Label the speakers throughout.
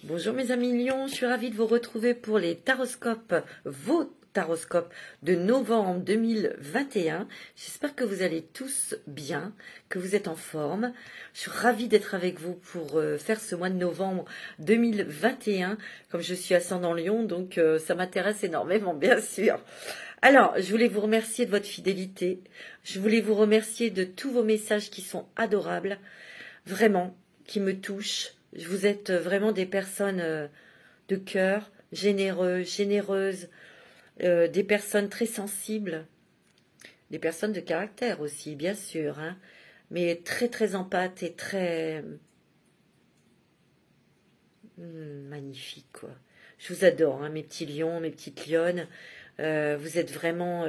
Speaker 1: Bonjour mes amis Lions, je suis ravie de vous retrouver pour les taroscopes, vos taroscopes de novembre 2021. J'espère que vous allez tous bien, que vous êtes en forme. Je suis ravie d'être avec vous pour faire ce mois de novembre 2021. Comme je suis ascendant Lion, donc ça m'intéresse énormément, bien sûr. Alors, je voulais vous remercier de votre fidélité. Je voulais vous remercier de tous vos messages qui sont adorables, vraiment, qui me touchent. Vous êtes vraiment des personnes de cœur, généreuses, des personnes très sensibles, des personnes de caractère aussi, bien sûr, hein, mais très très empathes et très magnifiques, quoi. Je vous adore, hein, mes petits lions, mes petites lionnes. Vous êtes vraiment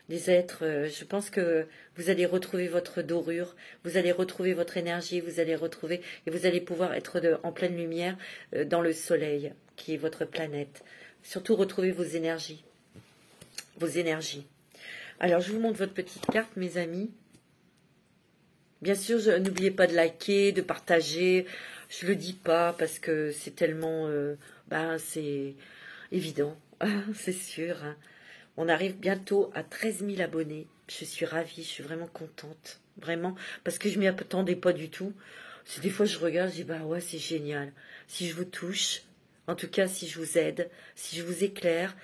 Speaker 1: des êtres, je pense que vous allez retrouver votre dorure, vous allez retrouver votre énergie, vous allez retrouver, et vous allez pouvoir être en pleine lumière dans le soleil, qui est votre planète. Surtout retrouver vos énergies. Vos énergies. Alors, je vous montre votre petite carte, mes amis. Bien sûr, n'oubliez pas de liker, de partager. Je le dis pas parce que c'est tellement... c'est évident, c'est sûr, hein. On arrive bientôt à 13 000 abonnés. Je suis ravie, je suis vraiment contente. Vraiment, parce que je m'y attendais pas du tout. Des fois, je regarde, je dis, bah ouais, c'est génial. Si je vous touche, en tout cas, si je vous aide, si je vous éclaire,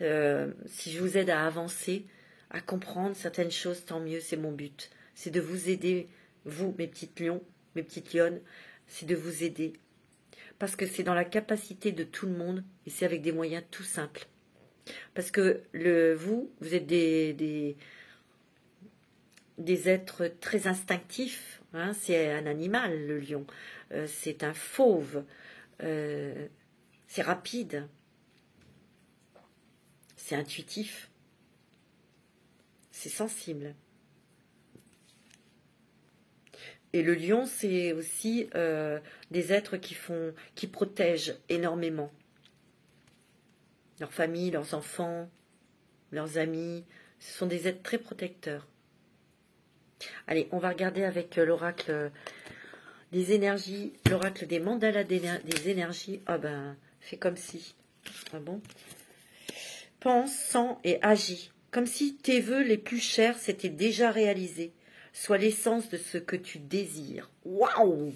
Speaker 1: si je vous aide à avancer, à comprendre certaines choses, tant mieux, c'est mon but. C'est de vous aider, vous, mes petites lions, mes petites lionnes, c'est de vous aider. Parce que c'est dans la capacité de tout le monde et c'est avec des moyens tout simples. Parce que vous êtes des êtres très instinctifs, hein, c'est un animal, le lion, c'est un fauve, c'est rapide, c'est intuitif, c'est sensible. Et le lion, c'est aussi des êtres qui protègent énormément. Leurs familles, leurs enfants, leurs amis, ce sont des êtres très protecteurs. Allez, on va regarder avec l'oracle des énergies, l'oracle des mandalas des énergies. Ah ben, fais comme si. Ah bon? Pense, sens et agis. Comme si tes vœux les plus chers s'étaient déjà réalisés. Soit l'essence de ce que tu désires. Waouh!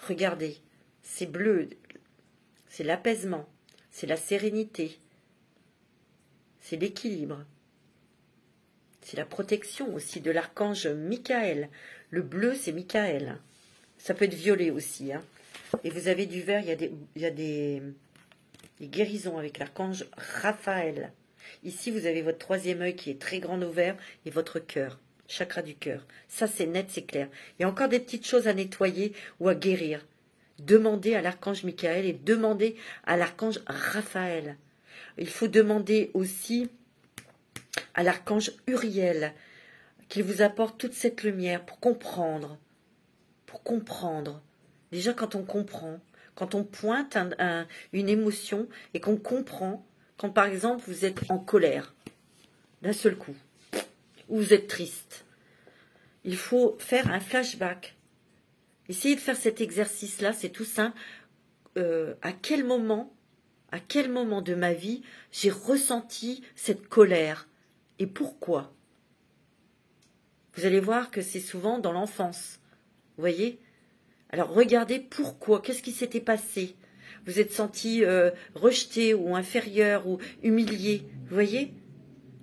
Speaker 1: Regardez, c'est bleu, c'est l'apaisement, c'est la sérénité. C'est l'équilibre. C'est la protection aussi de l'archange Michael. Le bleu, c'est Michael. Ça peut être violet aussi, hein. Et vous avez du vert, il y a des guérisons avec l'archange Raphaël. Ici, vous avez votre troisième œil qui est très grand ouvert et votre cœur, chakra du cœur. Ça, c'est net, c'est clair. Il y a encore des petites choses à nettoyer ou à guérir. Demandez à l'archange Michael et demandez à l'archange Raphaël. Il faut demander aussi à l'archange Uriel qu'il vous apporte toute cette lumière pour comprendre. Pour comprendre. Déjà, quand on comprend, quand on pointe une émotion et qu'on comprend, quand par exemple vous êtes en colère, d'un seul coup, ou vous êtes triste, il faut faire un flashback. Essayez de faire cet exercice-là, c'est tout simple. À quel moment de ma vie j'ai ressenti cette colère et pourquoi? Vous allez voir que c'est souvent dans l'enfance. Vous voyez? Alors regardez pourquoi, qu'est-ce qui s'était passé? Vous êtes senti rejeté ou inférieur ou humilié, vous voyez?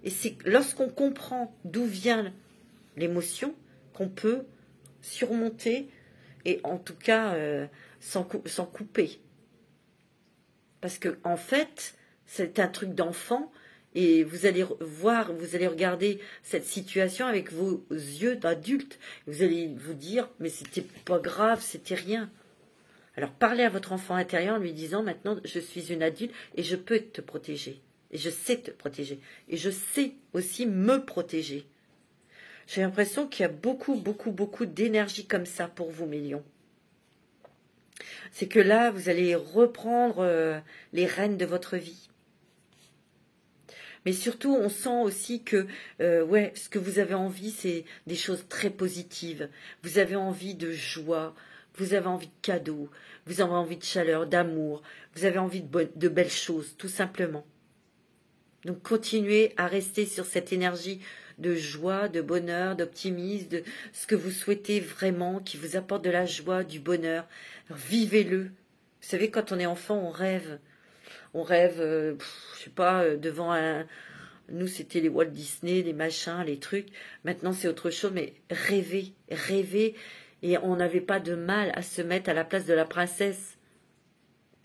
Speaker 1: Et c'est lorsqu'on comprend d'où vient l'émotion qu'on peut surmonter et en tout cas s'en couper. Parce que en fait, c'est un truc d'enfant et vous allez voir, vous allez regarder cette situation avec vos yeux d'adulte. Vous allez vous dire, mais c'était pas grave, c'était rien. Alors parlez à votre enfant intérieur en lui disant, maintenant je suis une adulte et je peux te protéger. Et je sais te protéger. Et je sais aussi me protéger. J'ai l'impression qu'il y a beaucoup d'énergie comme ça pour vous, mes lions. C'est que là, vous allez reprendre les rênes de votre vie. Mais surtout, on sent aussi que ce que vous avez envie, c'est des choses très positives. Vous avez envie de joie, Vous avez envie de cadeaux, vous avez envie de chaleur, d'amour, vous avez envie de belles choses, tout simplement. Donc continuez à rester sur cette énergie de joie, de bonheur, d'optimisme, de ce que vous souhaitez vraiment, qui vous apporte de la joie, du bonheur. Vivez-le. Vous savez, quand on est enfant, on rêve. On rêve, je sais pas, devant un... Nous, c'était les Walt Disney, les machins, les trucs. Maintenant, c'est autre chose, mais rêvez, rêvez. Et on n'avait pas de mal à se mettre à la place de la princesse.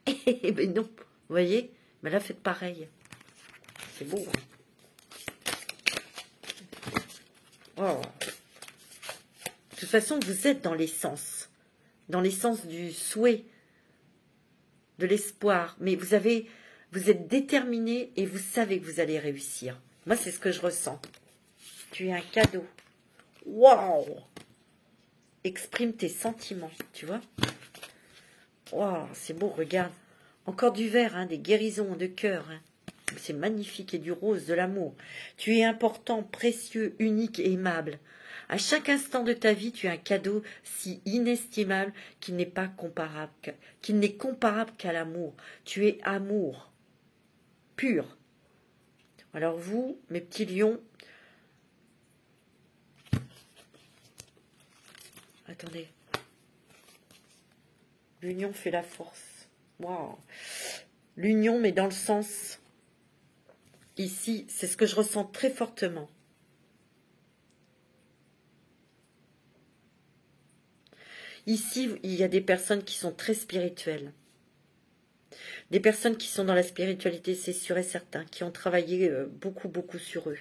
Speaker 1: Eh ben non, vous voyez? Mais là, faites pareil. C'est beau. Oh. De toute façon, vous êtes dans l'essence du souhait, de l'espoir. Mais vous êtes déterminé et vous savez que vous allez réussir. Moi, c'est ce que je ressens. Tu es un cadeau. Waouh! Exprime tes sentiments, tu vois? Waouh, c'est beau, regarde. Encore du vert, hein, des guérisons de cœur. Hein. C'est magnifique et du rose, de l'amour. Tu es important, précieux, unique et aimable. À chaque instant de ta vie, tu es un cadeau si inestimable qu'il n'est pas comparable, qu'il n'est comparable qu'à l'amour. Tu es amour pur. Alors vous, mes petits lions, attendez. L'union fait la force. Waouh. L'union, mais dans le sens... Ici, c'est ce que je ressens très fortement. Ici, il y a des personnes qui sont très spirituelles. Des personnes qui sont dans la spiritualité, c'est sûr et certain, qui ont travaillé beaucoup, beaucoup sur eux.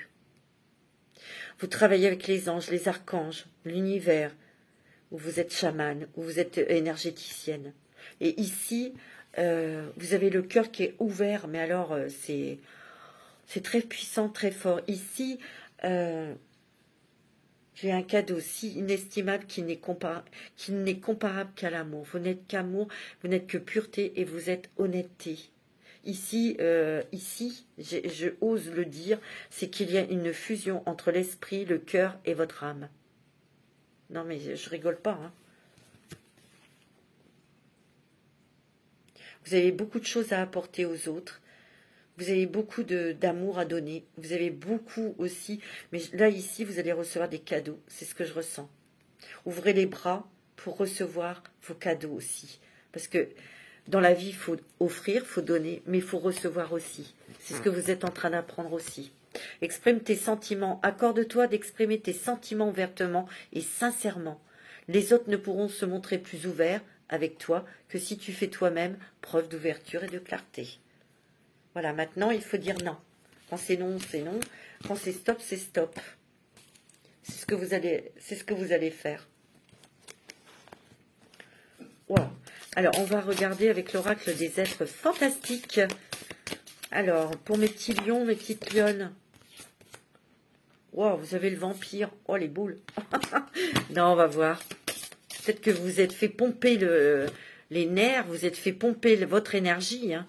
Speaker 1: Vous travaillez avec les anges, les archanges, l'univers, où vous êtes chamane, où vous êtes énergéticienne. Et ici, vous avez le cœur qui est ouvert, mais alors c'est très puissant, très fort. Ici, j'ai un cadeau si inestimable qu'il n'est comparable qu'à l'amour. Vous n'êtes qu'amour, vous n'êtes que pureté et vous êtes honnêteté. Ici, je ose le dire, c'est qu'il y a une fusion entre l'esprit, le cœur et votre âme. Non mais je rigole pas, hein. Vous avez beaucoup de choses à apporter aux autres. Vous avez beaucoup d'amour à donner. Vous avez beaucoup aussi. Mais là, ici, vous allez recevoir des cadeaux. C'est ce que je ressens. Ouvrez les bras pour recevoir vos cadeaux aussi. Parce que dans la vie, il faut offrir, il faut donner, mais il faut recevoir aussi. C'est ce que vous êtes en train d'apprendre aussi. Exprime tes sentiments. Accorde-toi d'exprimer tes sentiments ouvertement et sincèrement. Les autres ne pourront se montrer plus ouverts avec toi que si tu fais toi-même preuve d'ouverture et de clarté. Voilà, maintenant, il faut dire non. Quand c'est non, c'est non. Quand c'est stop, c'est stop. C'est ce que vous allez faire. Wow. Alors, on va regarder avec l'oracle des êtres fantastiques. Alors, pour mes petits lions, mes petites lionnes. Wow, vous avez le vampire. Oh, les boules. Non, on va voir. Peut-être que vous êtes fait pomper les nerfs, vous êtes fait pomper votre énergie. Hein.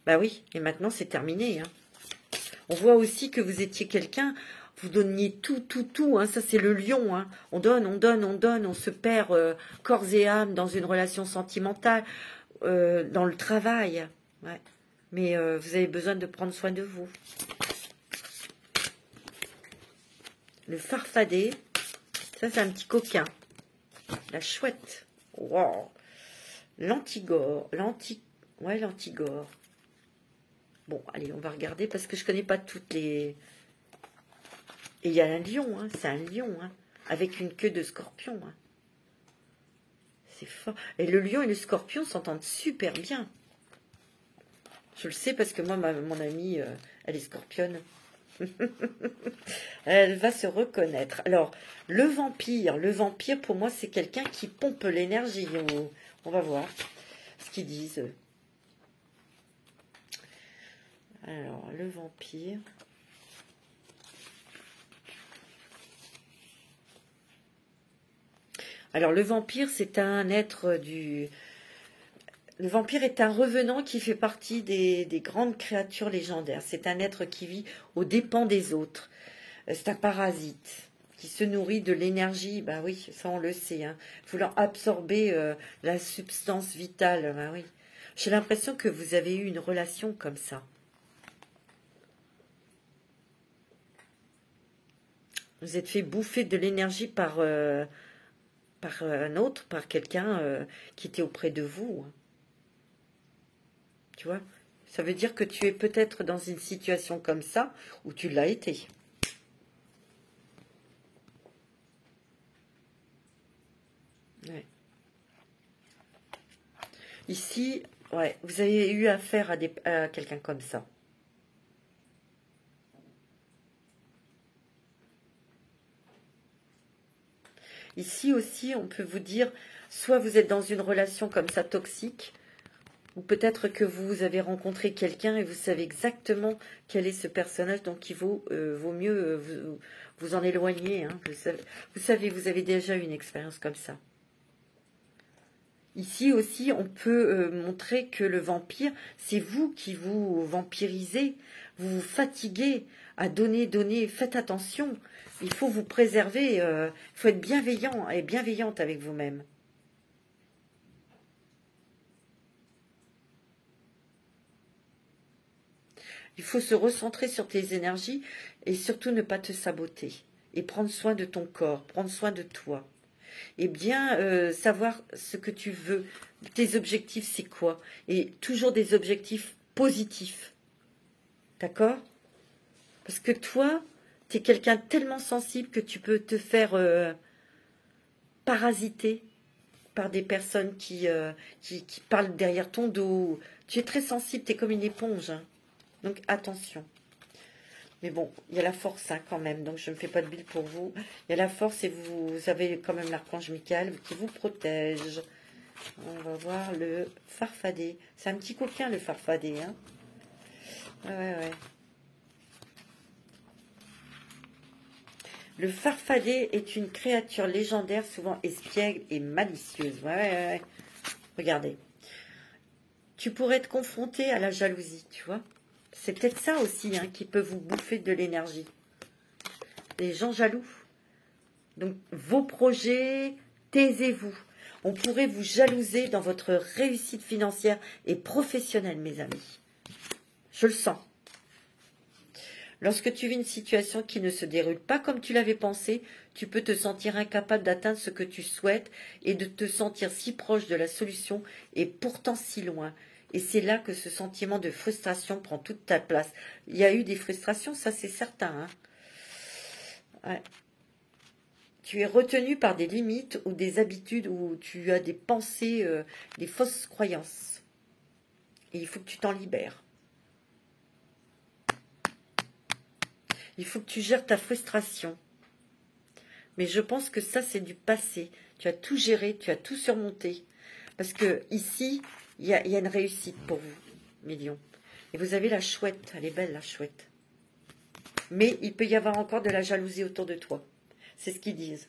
Speaker 1: Bah oui, et maintenant c'est terminé. Hein. On voit aussi que vous étiez quelqu'un, vous donniez tout. Hein. Ça c'est le lion. Hein. On donne, on se perd corps et âme dans une relation sentimentale, dans le travail. Ouais. Mais vous avez besoin de prendre soin de vous. Le farfadet, ça c'est un petit coquin. La chouette. Wow. L'antigore. L'antigore. Bon, allez, on va regarder parce que je connais pas toutes les... Et il y a un lion, hein, c'est un lion, hein, avec une queue de scorpion. Hein. C'est fort. Et le lion et le scorpion s'entendent super bien. Je le sais parce que moi, mon amie, elle est scorpionne. Elle va se reconnaître. Alors, le vampire pour moi, c'est quelqu'un qui pompe l'énergie. On va voir ce qu'ils disent. Alors, le vampire. Alors, le vampire, c'est un être du... Le vampire est un revenant qui fait partie des grandes créatures légendaires. C'est un être qui vit aux dépens des autres. C'est un parasite. qui se nourrit de l'énergie, bah oui, ça on le sait, hein, voulant absorber la substance vitale, bah oui. J'ai l'impression que vous avez eu une relation comme ça. Vous êtes fait bouffer de l'énergie par un autre, par quelqu'un qui était auprès de vous. Tu vois? Ça veut dire que tu es peut-être dans une situation comme ça, où tu l'as été. Ouais. Ici, ouais, vous avez eu affaire à quelqu'un comme ça. Ici aussi, on peut vous dire, soit vous êtes dans une relation comme ça toxique, ou peut-être que vous avez rencontré quelqu'un et vous savez exactement quel est ce personnage, donc il vaut mieux vous en éloigner. Hein. Vous savez, vous avez déjà eu une expérience comme ça. Ici aussi, on peut montrer que le vampire, c'est vous qui vous vampirisez, vous vous fatiguez à donner, donner, faites attention. Il faut vous préserver, il faut être bienveillant et bienveillante avec vous-même. Il faut se recentrer sur tes énergies et surtout ne pas te saboter. Et prendre soin de ton corps, prendre soin de toi. Et bien savoir ce que tu veux. Tes objectifs, c'est quoi? Et toujours des objectifs positifs. D'accord? Parce que toi, tu es quelqu'un tellement sensible que tu peux te faire parasiter par des personnes qui parlent derrière ton dos. Tu es très sensible, tu es comme une éponge. Hein. Donc attention. Mais bon, il y a la force hein, quand même, donc je ne me fais pas de bile pour vous. Il y a la force et vous avez quand même l'archange Michael qui vous protège. On va voir le farfadet. C'est un petit coquin le farfadet. Hein. Ouais. Le farfadet est une créature légendaire, souvent espiègle et malicieuse. Ouais. Regardez. Tu pourrais être confronté à la jalousie, tu vois. C'est peut-être ça aussi hein, qui peut vous bouffer de l'énergie. Les gens jaloux. Donc, vos projets, taisez-vous. On pourrait vous jalouser dans votre réussite financière et professionnelle, mes amis. Je le sens. Lorsque tu vis une situation qui ne se déroule pas comme tu l'avais pensé, tu peux te sentir incapable d'atteindre ce que tu souhaites et de te sentir si proche de la solution et pourtant si loin. Et c'est là que ce sentiment de frustration prend toute ta place. Il y a eu des frustrations, ça c'est certain. Hein. Ouais. Tu es retenu par des limites ou des habitudes où tu as des pensées, des fausses croyances. Et il faut que tu t'en libères. Il faut que tu gères ta frustration. Mais je pense que ça, c'est du passé. Tu as tout géré, tu as tout surmonté. Parce que ici, il y a une réussite pour vous, mes lions. Et vous avez la chouette. Elle est belle, la chouette. Mais il peut y avoir encore de la jalousie autour de toi. C'est ce qu'ils disent.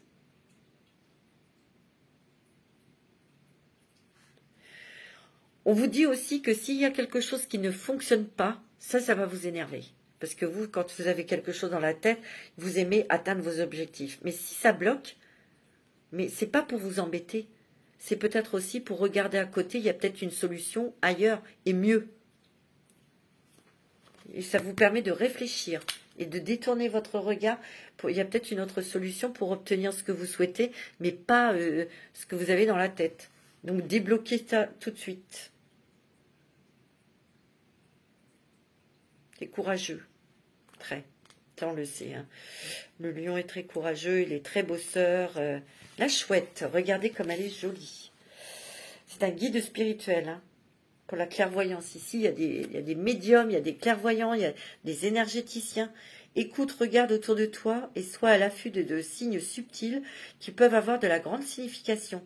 Speaker 1: On vous dit aussi que s'il y a quelque chose qui ne fonctionne pas, ça va vous énerver. Parce que vous, quand vous avez quelque chose dans la tête, vous aimez atteindre vos objectifs. Mais si ça bloque, mais c'est pas pour vous embêter. C'est peut-être aussi pour regarder à côté, il y a peut-être une solution ailleurs et mieux. Et ça vous permet de réfléchir et de détourner votre regard. Il y a peut-être une autre solution pour obtenir ce que vous souhaitez, mais pas ce que vous avez dans la tête. Donc débloquez ça tout de suite. C'est courageux. Très. Ça, on le sait. Hein. Le lion est très courageux, il est très bosseur. La chouette, regardez comme elle est jolie. C'est un guide spirituel. Hein. Pour la clairvoyance, ici, il y a des médiums, il y a des clairvoyants, il y a des énergéticiens. Écoute, regarde autour de toi et sois à l'affût de signes subtils qui peuvent avoir de la grande signification.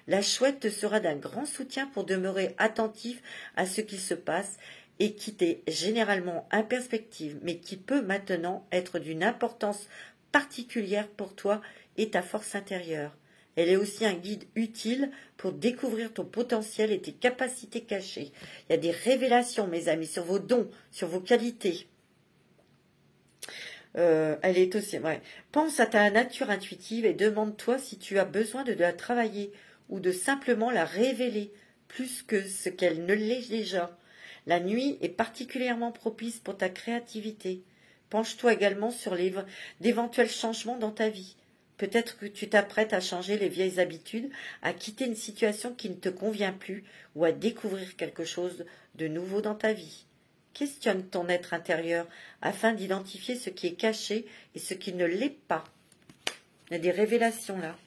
Speaker 1: La chouette te sera d'un grand soutien pour demeurer attentif à ce qu'il se passe et qui t'est généralement imperspective, mais qui peut maintenant être d'une importance particulière pour toi et ta force intérieure. Elle est aussi un guide utile pour découvrir ton potentiel et tes capacités cachées. Il y a des révélations, mes amis, sur vos dons, sur vos qualités. Elle est aussi... Ouais. Pense à ta nature intuitive et demande-toi si tu as besoin de la travailler ou de simplement la révéler plus que ce qu'elle ne l'est déjà. La nuit est particulièrement propice pour ta créativité. Penche-toi également sur d'éventuels changements dans ta vie. Peut-être que tu t'apprêtes à changer les vieilles habitudes, à quitter une situation qui ne te convient plus ou à découvrir quelque chose de nouveau dans ta vie. Questionne ton être intérieur afin d'identifier ce qui est caché et ce qui ne l'est pas. Il y a des révélations là,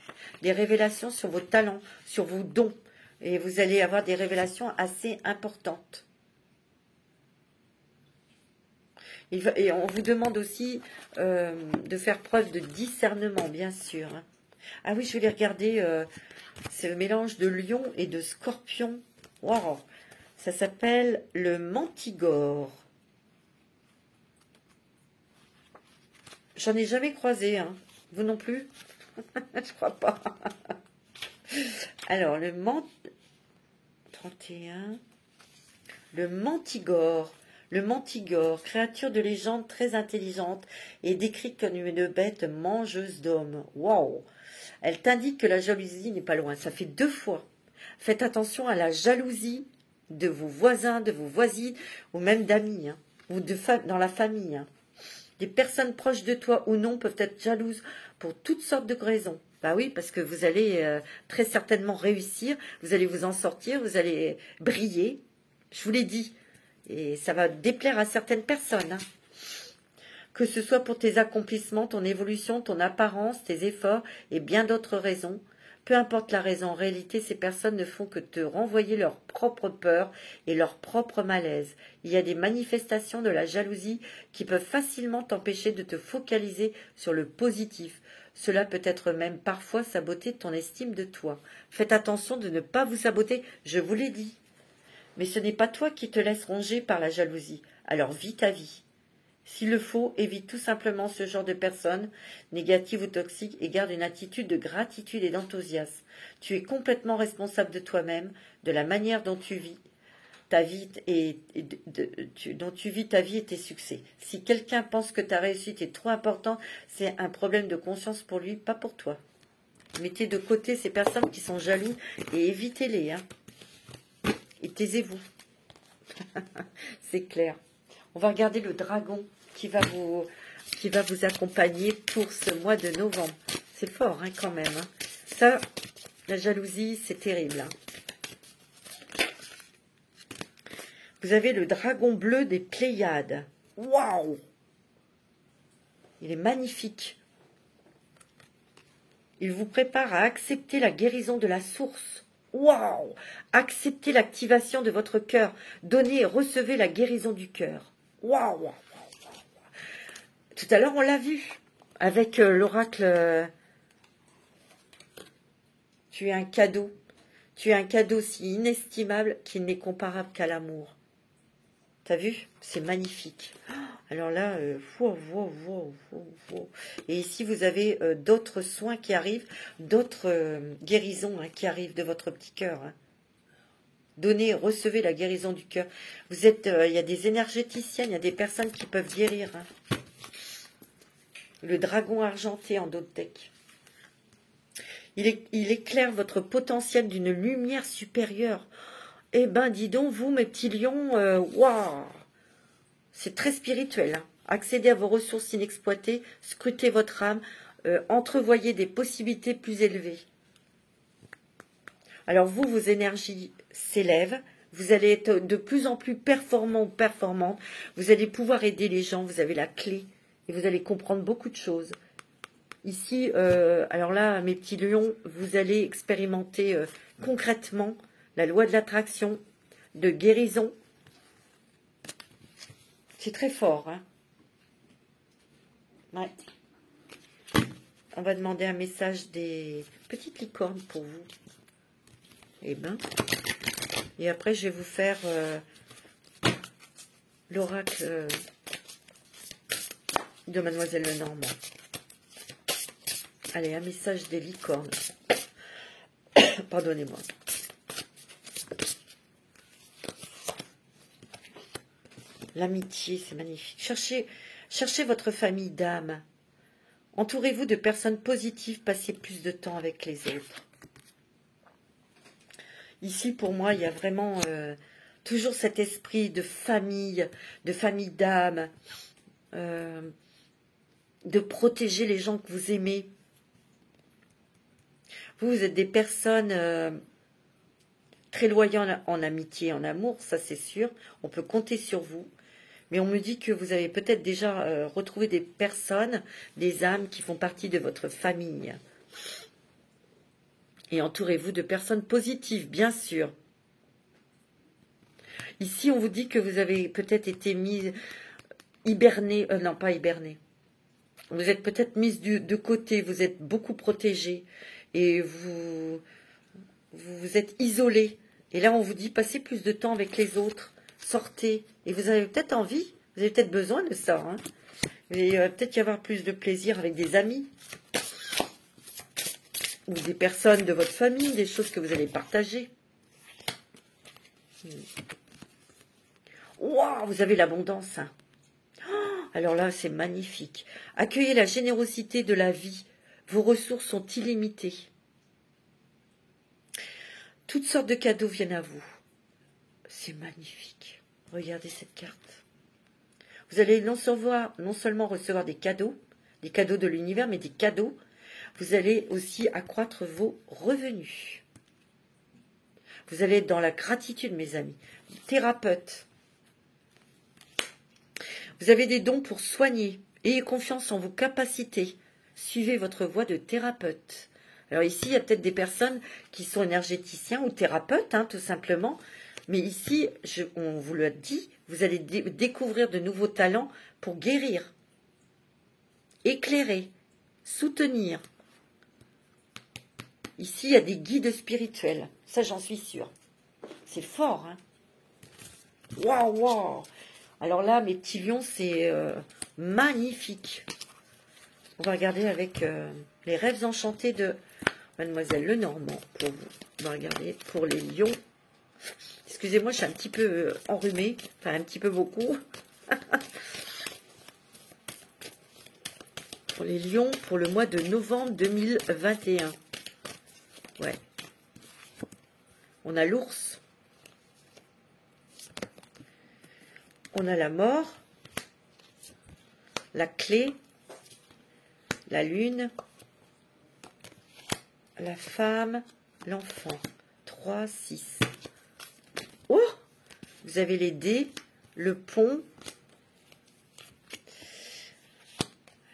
Speaker 1: des révélations sur vos talents, sur vos dons, et vous allez avoir des révélations assez importantes. Et on vous demande aussi de faire preuve de discernement, bien sûr. Ah oui, je voulais regarder, c'est le mélange de lion et de scorpion. Wow. Ça s'appelle le mantigore. J'en ai jamais croisé, hein. Vous non plus? Je crois pas. Alors, 31. Le mantigore. Le mantigore, créature de légende très intelligente, est décrite comme une bête mangeuse d'hommes. Waouh! Elle t'indique que la jalousie n'est pas loin. Ça fait 2 fois. Faites attention à la jalousie de vos voisins, de vos voisines, ou même d'amis, hein, ou dans la famille. Hein. Des personnes proches de toi ou non peuvent être jalouses pour toutes sortes de raisons. Bah oui, parce que vous allez très certainement réussir, vous allez vous en sortir, vous allez briller. Je vous l'ai dit. Et ça va déplaire à certaines personnes. Hein. Que ce soit pour tes accomplissements, ton évolution, ton apparence, tes efforts et bien d'autres raisons. Peu importe la raison, en réalité, ces personnes ne font que te renvoyer leur propre peur et leur propre malaise. Il y a des manifestations de la jalousie qui peuvent facilement t'empêcher de te focaliser sur le positif. Cela peut être même parfois saboter ton estime de toi. Faites attention de ne pas vous saboter, je vous l'ai dit. Mais ce n'est pas toi qui te laisses ronger par la jalousie. Alors vis ta vie. S'il le faut, évite tout simplement ce genre de personnes, négatives ou toxiques, et garde une attitude de gratitude et d'enthousiasme. Tu es complètement responsable de toi-même, de la manière dont tu vis ta vie dont tu vis ta vie et tes succès. Si quelqu'un pense que ta réussite est trop importante, c'est un problème de conscience pour lui, pas pour toi. Mettez de côté ces personnes qui sont jalouses et évitez-les, hein. Et taisez-vous. C'est clair. On va regarder le dragon qui va vous accompagner pour ce mois de novembre. C'est fort, hein, quand même. Hein. Ça, la jalousie, c'est terrible. Hein. Vous avez le dragon bleu des Pléiades. Waouh! Il est magnifique. Il vous prépare à accepter la guérison de la source. Waouh! Acceptez l'activation de votre cœur. Donnez et recevez la guérison du cœur. Waouh! Tout à l'heure, on l'a vu avec l'oracle. Tu es un cadeau. Tu es un cadeau si inestimable qu'il n'est comparable qu'à l'amour. T'as vu? C'est magnifique. Alors là, et ici, vous avez d'autres soins qui arrivent, d'autres guérisons hein, qui arrivent de votre petit cœur. Hein. Donnez, recevez la guérison du cœur. Vous êtes, il y a des énergéticiennes, il y a des personnes qui peuvent guérir. Hein. Le dragon argenté en Dotec. Il éclaire votre potentiel d'une lumière supérieure. Eh ben, dis donc, vous, mes petits lions, waouh! C'est très spirituel. Hein. Accédez à vos ressources inexploitées, scrutez votre âme, entrevoyez des possibilités plus élevées. Alors vous, vos énergies s'élèvent, vous allez être de plus en plus performant ou performante, vous allez pouvoir aider les gens, vous avez la clé et vous allez comprendre beaucoup de choses. Ici, alors là, mes petits lions, vous allez expérimenter concrètement la loi de l'attraction, de guérison. C'est très fort, hein. Ouais. On va demander un message des petites licornes pour vous. Eh ben. Et après, je vais vous faire l'oracle de Mademoiselle Lenormand. Allez, un message des licornes. Pardonnez-moi. L'amitié, c'est magnifique. Cherchez votre famille d'âme. Entourez-vous de personnes positives, passez plus de temps avec les autres. Ici, pour moi, il y a vraiment toujours cet esprit de famille d'âme, de protéger les gens que vous aimez. Vous êtes des personnes très loyales en amitié, en amour, ça c'est sûr. On peut compter sur vous. Mais on me dit que vous avez peut-être déjà retrouvé des personnes, des âmes qui font partie de votre famille. Et entourez-vous de personnes positives, bien sûr. Ici, on vous dit que vous avez peut-être été mise hibernée, non pas hibernée. Vous êtes peut-être mise de côté, vous êtes beaucoup protégée et vous êtes isolée. Et là, on vous dit, passez plus de temps avec les autres, sortez. Et vous avez peut-être envie, vous avez peut-être besoin de ça. Hein. Et peut-être y avoir plus de plaisir avec des amis. Ou des personnes de votre famille, des choses que vous allez partager. Waouh, vous avez l'abondance. Hein. Oh, alors là, c'est magnifique. Accueillez la générosité de la vie. Vos ressources sont illimitées. Toutes sortes de cadeaux viennent à vous. C'est magnifique. Regardez cette carte. Vous allez non seulement recevoir des cadeaux de l'univers, mais des cadeaux. Vous allez aussi accroître vos revenus. Vous allez être dans la gratitude, mes amis. Thérapeute. Vous avez des dons pour soigner. Ayez confiance en vos capacités. Suivez votre voie de thérapeute. Alors ici, il y a peut-être des personnes qui sont énergéticiens ou thérapeutes, hein, tout simplement. Mais ici, on vous l'a dit, vous allez découvrir de nouveaux talents pour guérir, éclairer, soutenir. Ici, il y a des guides spirituels. Ça, j'en suis sûre. C'est fort, hein. Waouh, waouh. Alors là, mes petits lions, c'est magnifique. On va regarder avec les rêves enchantés de Mademoiselle Lenormand pour vous. On va regarder pour les lions. Excusez-moi, je suis un petit peu enrhumée. Enfin, un petit peu beaucoup. Pour les lions, pour le mois de novembre 2021. Ouais. On a l'ours. On a la mort. La clé. La lune. La femme. L'enfant. 3, 6. Oh! Vous avez les dés. Le pont.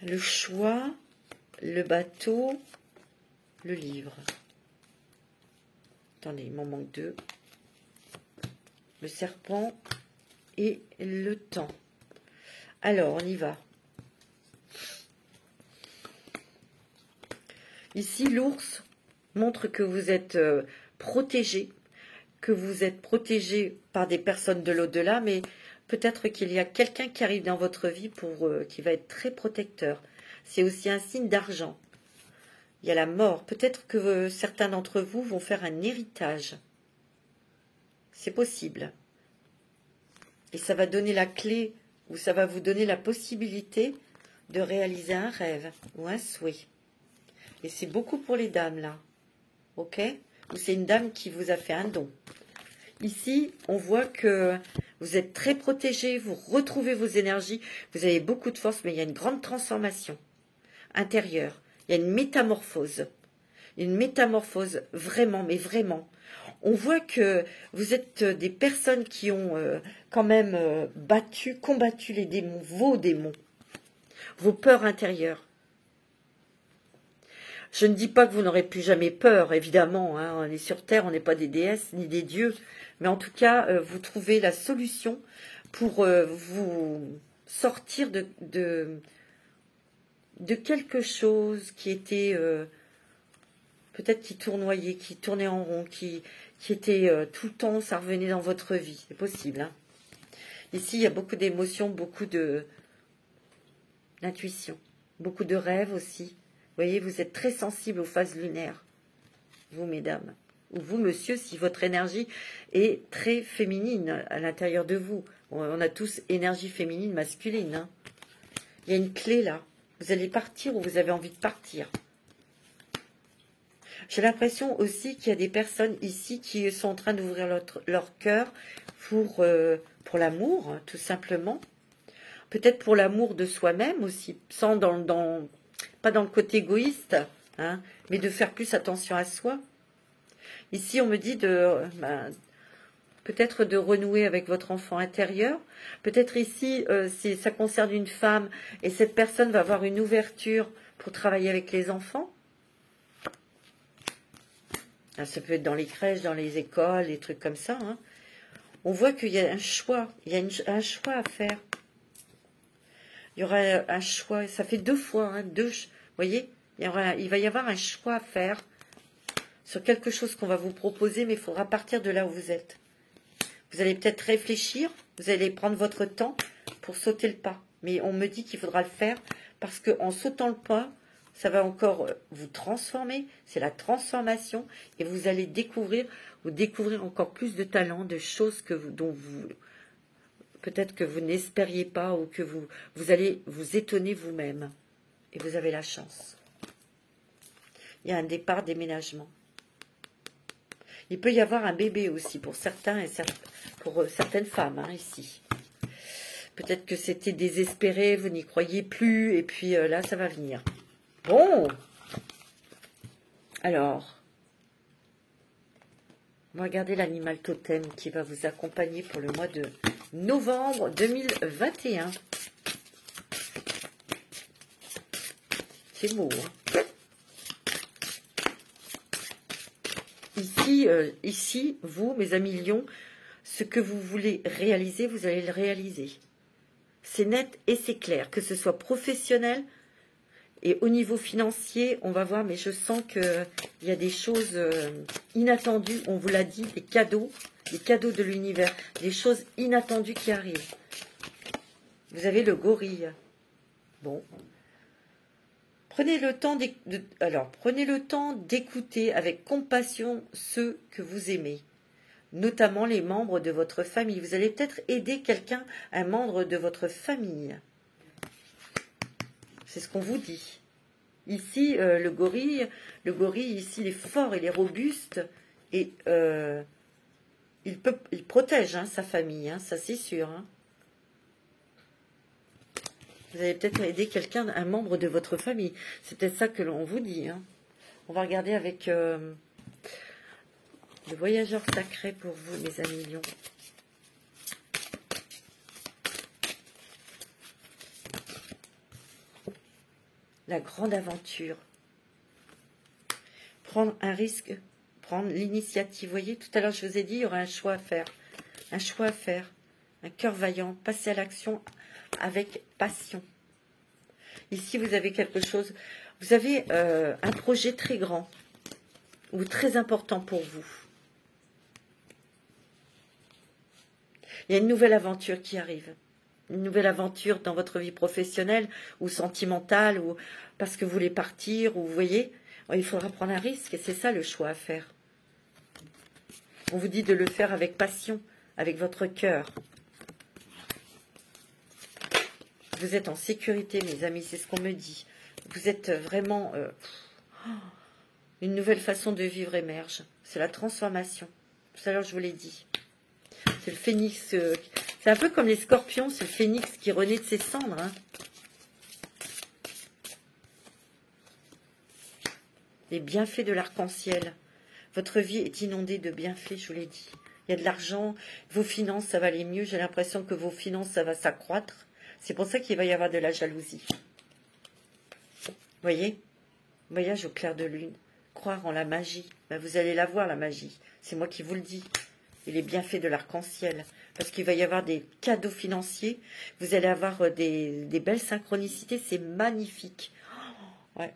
Speaker 1: Le choix. Le bateau. Le livre. Attendez, il m'en manque 2. Le serpent et le temps. Alors, on y va. Ici, l'ours montre que vous êtes protégé, que vous êtes protégé par des personnes de l'au-delà, mais peut-être qu'il y a quelqu'un qui arrive dans votre vie qui va être très protecteur. C'est aussi un signe d'argent. Il y a la mort. Peut-être que certains d'entre vous vont faire un héritage. C'est possible. Et ça va donner la clé, ou ça va vous donner la possibilité de réaliser un rêve ou un souhait. Et c'est beaucoup pour les dames, là. Ok? Ou c'est une dame qui vous a fait un don. Ici, on voit que vous êtes très protégé, vous retrouvez vos énergies, vous avez beaucoup de force, mais il y a une grande transformation intérieure. Il y a une métamorphose. Une métamorphose, vraiment, mais vraiment. On voit que vous êtes des personnes qui ont quand même combattu les démons, vos peurs intérieures. Je ne dis pas que vous n'aurez plus jamais peur, évidemment. Hein, on est sur Terre, on n'est pas des déesses ni des dieux. Mais en tout cas, vous trouvez la solution pour vous sortir de quelque chose qui était peut-être qui tournoyait, qui tournait en rond, qui était tout le temps, ça revenait dans votre vie. C'est possible. Hein. Ici, il y a beaucoup d'émotions, beaucoup d'intuition, beaucoup de rêves aussi. Vous voyez, vous êtes très sensible aux phases lunaires, vous, mesdames. Ou vous, monsieur, si votre énergie est très féminine à l'intérieur de vous. On a tous énergie féminine, masculine. Hein. Il y a une clé là. Vous allez partir ou vous avez envie de partir. J'ai l'impression aussi qu'il y a des personnes ici qui sont en train d'ouvrir leur cœur pour l'amour, hein, tout simplement. Peut-être pour l'amour de soi-même aussi, sans pas dans le côté égoïste, hein, mais de faire plus attention à soi. Ici, on me dit peut-être de renouer avec votre enfant intérieur. Peut-être ici, si ça concerne une femme et cette personne va avoir une ouverture pour travailler avec les enfants. Ah, ça peut être dans les crèches, dans les écoles, des trucs comme ça. Hein. On voit qu'il y a un choix. Il y a un choix à faire. Il y aura un choix. Ça fait 2 fois. Hein, vous voyez, il va y avoir un choix à faire sur quelque chose qu'on va vous proposer, mais il faudra partir de là où vous êtes. Vous allez peut-être réfléchir. Vous allez prendre votre temps pour sauter le pas. Mais on me dit qu'il faudra le faire parce qu'en sautant le pas, ça va encore vous transformer, c'est la transformation, et vous allez découvrir encore plus de talents, de choses dont vous peut-être que vous n'espériez pas, ou que vous allez vous étonner vous-même, et vous avez la chance. Il y a un départ, déménagement. Il peut y avoir un bébé aussi pour certains et pour certaines femmes, hein, ici. Peut-être que c'était désespéré, vous n'y croyez plus, et puis là, ça va venir. Bon, alors, on va regarder l'animal totem qui va vous accompagner pour le mois de novembre 2021. C'est beau, hein? Ici, vous, mes amis lions, ce que vous voulez réaliser, vous allez le réaliser. C'est net et c'est clair, que ce soit professionnel. Et au niveau financier, on va voir, mais je sens qu'il y a des choses inattendues, on vous l'a dit, des cadeaux de l'univers, des choses inattendues qui arrivent. Vous avez le gorille. Bon. Prenez le temps d'écouter avec compassion ceux que vous aimez, notamment les membres de votre famille. Vous allez peut-être aider quelqu'un, un membre de votre famille. C'est ce qu'on vous dit. Ici, le gorille, ici, il est fort, il est robuste et il protège, hein, sa famille, hein, ça c'est sûr. Hein. Vous allez peut-être aider quelqu'un, un membre de votre famille. C'est peut-être ça que l'on vous dit. Hein. On va regarder avec le voyageur sacré pour vous, mes amis lions. La grande aventure. Prendre un risque, prendre l'initiative. Vous voyez, tout à l'heure, je vous ai dit, il y aura un choix à faire. Un choix à faire. Un cœur vaillant. Passer à l'action avec passion. Ici, vous avez quelque chose. Vous avez un projet très grand ou très important pour vous. Il y a une nouvelle aventure qui arrive. Une nouvelle aventure dans votre vie professionnelle ou sentimentale, ou parce que vous voulez partir, ou vous voyez, il faudra prendre un risque, et c'est ça le choix à faire. On vous dit de le faire avec passion, avec votre cœur. Vous êtes en sécurité, mes amis, c'est ce qu'on me dit. Vous êtes vraiment... une nouvelle façon de vivre émerge. C'est la transformation. Tout à l'heure, je vous l'ai dit. C'est le phénix... c'est un peu comme les scorpions, c'est le phénix qui renaît de ses cendres. Hein. Les bienfaits de l'arc-en-ciel. Votre vie est inondée de bienfaits, je vous l'ai dit. Il y a de l'argent, vos finances, ça va aller mieux. J'ai l'impression que vos finances, ça va s'accroître. C'est pour ça qu'il va y avoir de la jalousie. Vous voyez? Voyage au clair de lune. Croire en la magie. Ben, vous allez la voir, la magie. C'est moi qui vous le dis. Et les bienfaits de l'arc-en-ciel. Parce qu'il va y avoir des cadeaux financiers. Vous allez avoir des belles synchronicités. C'est magnifique. Oh, ouais.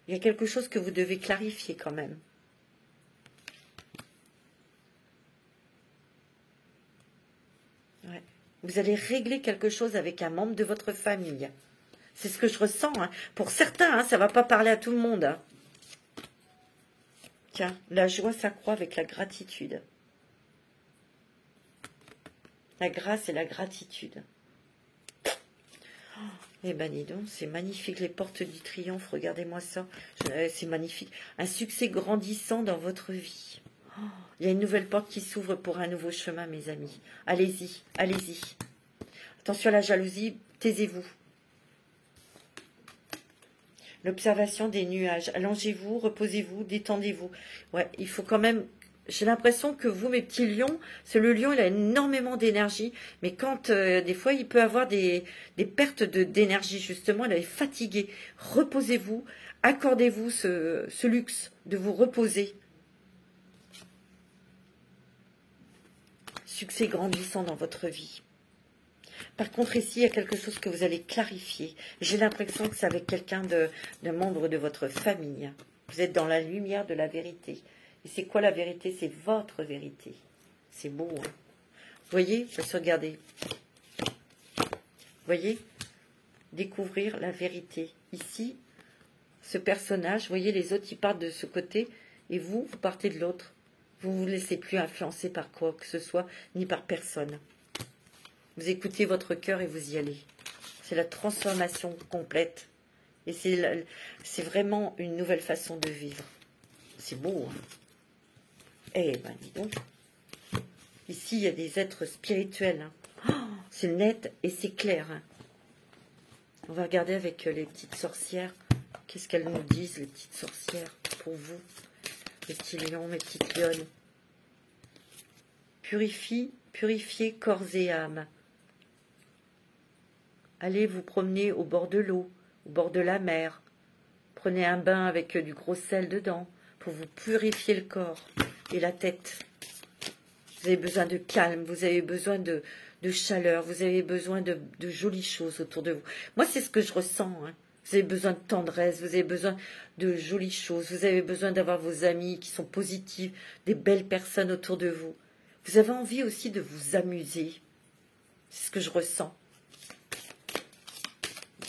Speaker 1: Il y a quelque chose que vous devez clarifier quand même. Ouais. Vous allez régler quelque chose avec un membre de votre famille. C'est ce que je ressens. Hein. Pour certains, hein, ça ne va pas parler à tout le monde. Hein. Tiens, la joie s'accroît avec la gratitude. La grâce et la gratitude. Eh ben dis donc, c'est magnifique, les portes du triomphe, regardez-moi ça. C'est magnifique. Un succès grandissant dans votre vie. Oh, il y a une nouvelle porte qui s'ouvre pour un nouveau chemin, mes amis. Allez-y, allez-y. Attention à la jalousie, taisez-vous. L'observation des nuages. Allongez-vous, reposez-vous, détendez-vous. Ouais, il faut quand même... J'ai l'impression que vous, mes petits lions, c'est le lion, il a énormément d'énergie, mais quand, des fois, il peut avoir des pertes d'énergie, justement, il est fatigué. Reposez-vous, accordez-vous ce luxe de vous reposer. Succès grandissant dans votre vie. Par contre, ici, il y a quelque chose que vous allez clarifier. J'ai l'impression que c'est avec quelqu'un d'un membre de votre famille. Vous êtes dans la lumière de la vérité. Et c'est quoi la vérité? C'est votre vérité. C'est beau, hein? Vous voyez? Je vais se regarder. Vous voyez? Découvrir la vérité. Ici, ce personnage, vous voyez, les autres, ils partent de ce côté, et vous, vous partez de l'autre. Vous ne vous laissez plus influencer par quoi que ce soit, ni par personne. Vous écoutez votre cœur et vous y allez. C'est la transformation complète. Et c'est vraiment une nouvelle façon de vivre. C'est beau, hein? Eh ben, dis donc. Ici, il y a des êtres spirituels. Hein. Oh, c'est net et c'est clair. Hein. On va regarder avec les petites sorcières. Qu'est-ce qu'elles nous disent, les petites sorcières, pour vous, mes petits lions, mes petites lionnes. Purifiez corps et âme. Allez vous promener au bord de l'eau, au bord de la mer. Prenez un bain avec du gros sel dedans pour vous purifier le corps et la tête. Vous avez besoin de calme, vous avez besoin de chaleur, vous avez besoin de jolies choses autour de vous. Moi, c'est ce que je ressens. Hein. Vous avez besoin de tendresse, vous avez besoin de jolies choses, vous avez besoin d'avoir vos amis qui sont positifs, des belles personnes autour de vous. Vous avez envie aussi de vous amuser. C'est ce que je ressens.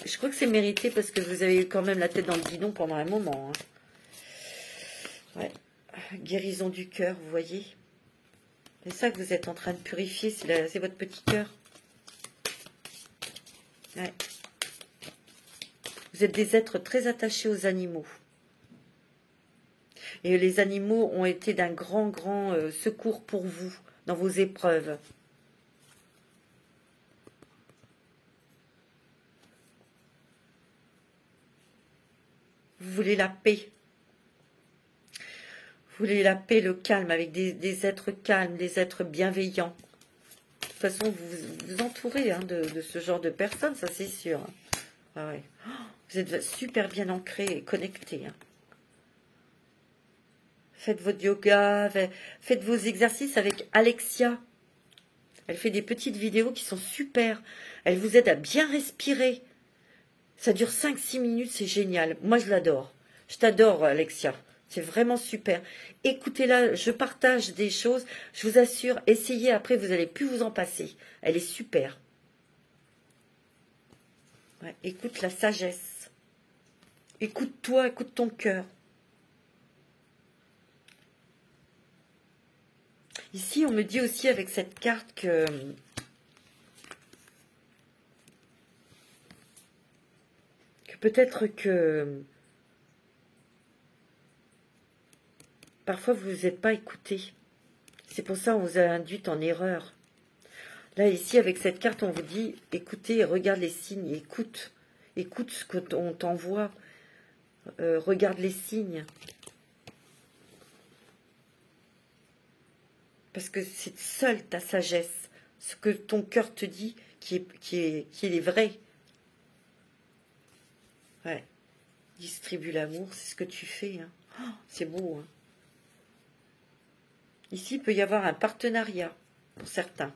Speaker 1: Je crois que c'est mérité parce que vous avez eu quand même la tête dans le guidon pendant un moment. Hein. Ouais. Guérison du cœur, vous voyez. C'est ça que vous êtes en train de purifier, c'est votre petit cœur. Ouais. Vous êtes des êtres très attachés aux animaux. Et les animaux ont été d'un grand secours pour vous dans vos épreuves. Vous voulez la paix. Vous voulez la paix, le calme, avec des êtres calmes, des êtres bienveillants. De toute façon, vous vous entourez hein, de ce genre de personnes, ça c'est sûr. Ah ouais. Vous êtes super bien ancrés et connectés. Hein. Faites votre yoga, faites vos exercices avec Alexia. Elle fait des petites vidéos qui sont super. Elle vous aide à bien respirer. Ça dure 5-6 minutes, c'est génial. Moi, je l'adore. Je t'adore, Alexia. C'est vraiment super. Écoutez-la, je partage des choses. Je vous assure, essayez après, vous n'allez plus vous en passer. Elle est super. Ouais, écoute la sagesse. Écoute-toi, écoute ton cœur. Ici, on me dit aussi avec cette carte que peut-être que parfois vous n'êtes pas écouté. C'est pour ça qu'on vous a induit en erreur. Là, ici, avec cette carte, on vous dit, écoutez, regarde les signes, écoute ce qu'on t'envoie, regarde les signes. Parce que c'est seule ta sagesse, ce que ton cœur te dit, qui est vrai. Ouais. Distribue l'amour, c'est ce que tu fais. Hein. Oh, c'est beau. Hein. Ici, il peut y avoir un partenariat pour certains,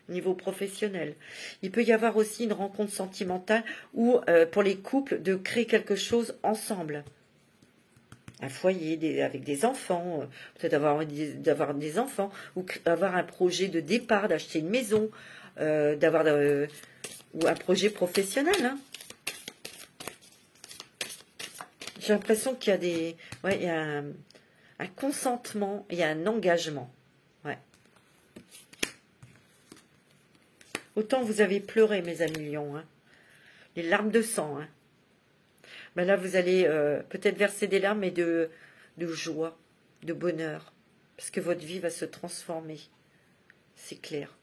Speaker 1: au niveau professionnel. Il peut y avoir aussi une rencontre sentimentale ou pour les couples de créer quelque chose ensemble. Un foyer avec des enfants, peut-être d'avoir des enfants, ou avoir un projet de départ, d'acheter une maison, ou un projet professionnel. Hein. J'ai l'impression qu'il y a il y a un consentement, il y a un engagement. Ouais. Autant vous avez pleuré, mes amis lions. Hein. Les larmes de sang. Hein. Ben là, vous allez peut-être verser des larmes, mais de joie, de bonheur. Parce que votre vie va se transformer. C'est clair.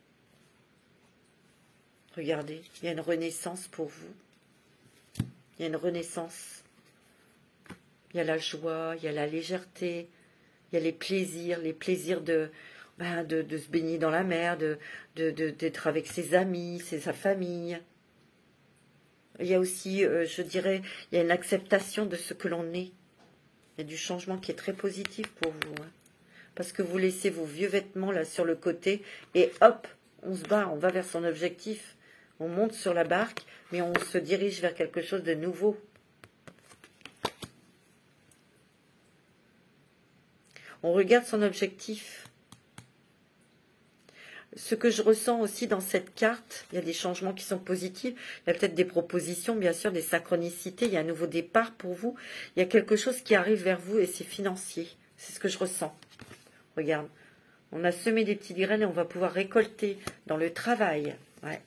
Speaker 1: Regardez, il y a une renaissance pour vous. Il y a une renaissance. Il y a la joie, il y a la légèreté, il y a les plaisirs de se baigner dans la mer, d'être avec ses amis, sa famille. Il y a aussi, je dirais, il y a une acceptation de ce que l'on est. Il y a du changement qui est très positif pour vous. Hein. Parce que vous laissez vos vieux vêtements là sur le côté et hop, on se barre, on va vers son objectif. On monte sur la barque, mais on se dirige vers quelque chose de nouveau. On regarde son objectif. Ce que je ressens aussi dans cette carte, il y a des changements qui sont positifs. Il y a peut-être des propositions, bien sûr, des synchronicités. Il y a un nouveau départ pour vous. Il y a quelque chose qui arrive vers vous et c'est financier. C'est ce que je ressens. Regarde, on a semé des petites graines et on va pouvoir récolter dans le travail. Ouais.